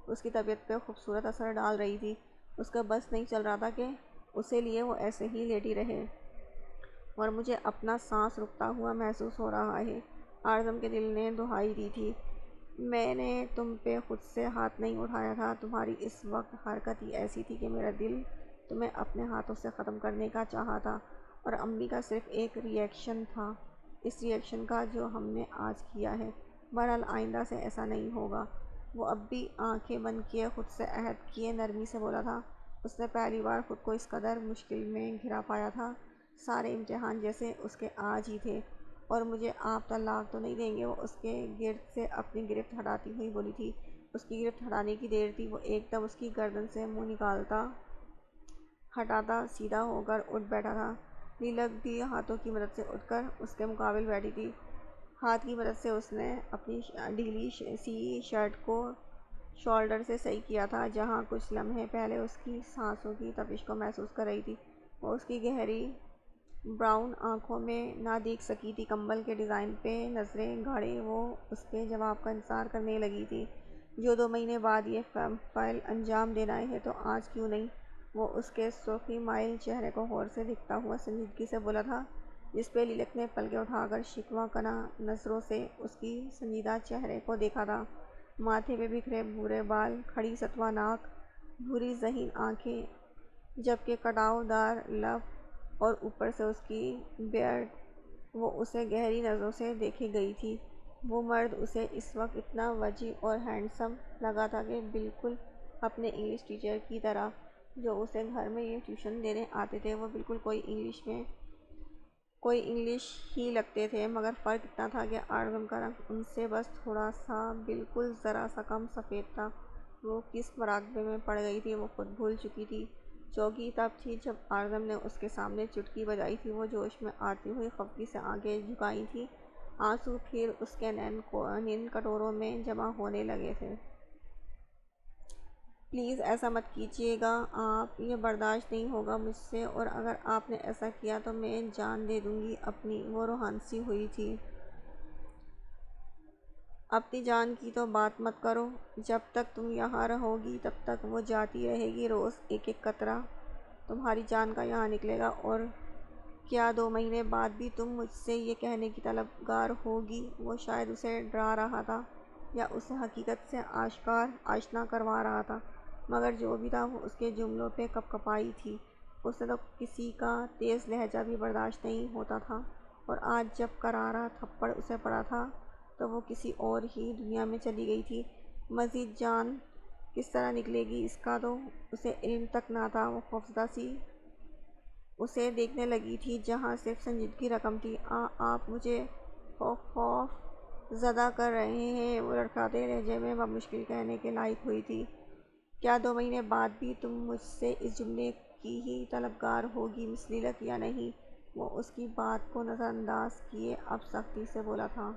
اس کی طبیعت پہ خوبصورت اثر ڈال رہی تھی۔ اس کا بس نہیں چل رہا تھا کہ اسے لیے وہ ایسے ہی لیٹی رہے، اور مجھے اپنا سانس رکتا ہوا محسوس ہو رہا ہے۔ اعظم کے دل نے دہائی دی تھی، میں نے تم پہ خود سے ہاتھ نہیں اٹھایا تھا۔ تمہاری اس وقت حرکت ہی ایسی تھی کہ میرا دل تمہیں اپنے ہاتھوں سے ختم کرنے کا چاہا تھا، اور امی کا صرف ایک ری ایکشن تھا اس ری ایکشن کا جو ہم نے آج کیا ہے۔ بہرحال آئندہ سے ایسا نہیں ہوگا۔ وہ اب بھی آنکھیں بند کیے خود سے عہد کیے نرمی سے بولا تھا۔ اس نے پہلی بار خود کو اس قدر مشکل میں گھرا پایا تھا۔ سارے امتحان جیسے اس کے آج ہی تھے، اور مجھے آپ طلاق تو نہیں دیں گے؟ وہ اس کے گرد سے اپنی گرفت ہٹاتی ہوئی بولی تھی۔ اس کی گرفت ہٹانے کی دیر تھی۔ وہ ایک دم اس کی گردن سے منہ نکالتا ہٹاتا سیدھا ہو کر اٹھ بیٹھا تھا۔ لیلک بھی ہاتھوں کی مدد سے اٹھ کر اس کے مقابل بیٹھی تھی۔ ہاتھ کی مدد سے اس نے اپنی ڈھیلی سی شرٹ کو شولڈر سے صحیح کیا تھا، جہاں کچھ لمحے پہلے اس کی سانسوں کی تپش کو محسوس کر رہی تھی۔ وہ اس کی گہری براؤن آنکھوں میں نہ دیکھ سکی تھی۔ کمبل کے ڈیزائن پہ نظریں گاڑے وہ اس کے جواب کا انتظار کرنے لگی تھی۔ جو 2 مہینے بعد یہ فائل انجام دینا ہے تو آج کیوں نہیں؟ وہ اس کے سرخی مائل چہرے کو غور سے دیکھتا ہوا سنجیدگی سے بولا تھا، جس پہ لیلک نے پلکیں اٹھا کر شکوہ کناں نظروں سے اس کی سنجیدہ چہرے کو دیکھا تھا۔ ماتھے پہ بکھرے بھورے بال، کھڑی ستوا ناک، بھوری ذہین آنکھیں، جبکہ کٹاؤ دار لب، اور اوپر سے اس کی بیئرڈ، وہ اسے گہری نظروں سے دیکھے گئی تھی۔ وہ مرد اسے اس وقت اتنا وجیح اور ہینڈسم لگا تھا کہ بالکل اپنے انگلش ٹیچر کی طرح جو اسے گھر میں یہ ٹیوشن دینے آتے تھے۔ وہ بالکل کوئی انگلش ہی لگتے تھے، مگر فرق اتنا تھا کہ اعظم کا رنگ ان سے بس تھوڑا سا، بالکل ذرا سا کم سفید تھا۔ وہ کس مراقبے میں پڑ گئی تھی وہ خود بھول چکی تھی۔ چونکی تب تھی جب اعظم نے اس کے سامنے چٹکی بجائی تھی۔ وہ جوش میں آتی ہوئی خفگی سے آنکھیں جھکائی تھی۔ آنسو پھر اس کے نین کٹوروں میں جمع ہونے لگے تھے۔ پلیز ایسا مت کیجیے گا آپ، یہ برداشت نہیں ہوگا مجھ سے، اور اگر آپ نے ایسا کیا تو میں جان دے دوں گی اپنی۔ وہ روحان سی ہوئی تھی۔ اپنی جان کی تو بات مت کرو، جب تک تم یہاں رہو گی تب تک وہ جاتی رہے گی، روز ایک ایک قطرہ تمہاری جان کا یہاں نکلے گا۔ اور کیا 2 مہینے بعد بھی تم مجھ سے یہ کہنے کی طلبگار ہوگی؟ وہ شاید اسے ڈرا رہا تھا یا اسے حقیقت سے آشنا کروا رہا تھا، مگر جو بھی تھا وہ اس کے جملوں پہ کپ کپائی تھی۔ اسے تو کسی کا تیز لہجہ بھی برداشت نہیں ہوتا تھا، اور آج جب کرارا تھپڑ اسے پڑا تھا تو وہ کسی اور ہی دنیا میں چلی گئی تھی۔ مزید جان کس طرح نکلے گی اس کا تو اسے علم تک نہ تھا۔ وہ خوفزدہ سی اسے دیکھنے لگی تھی جہاں صرف سنجیدگی رقم تھی۔ آپ مجھے خوف زدہ کر رہے ہیں، وہ لڑکھڑاتے لہجے میں بمشکل کہنے کے لائق ہوئی تھی۔ کیا 2 مہینے بعد بھی تم مجھ سے اس جملے کی ہی طلبگار ہوگی مس لیلک، یا نہیں؟ وہ اس کی بات کو نظر انداز کیے اب سختی سے بولا تھا۔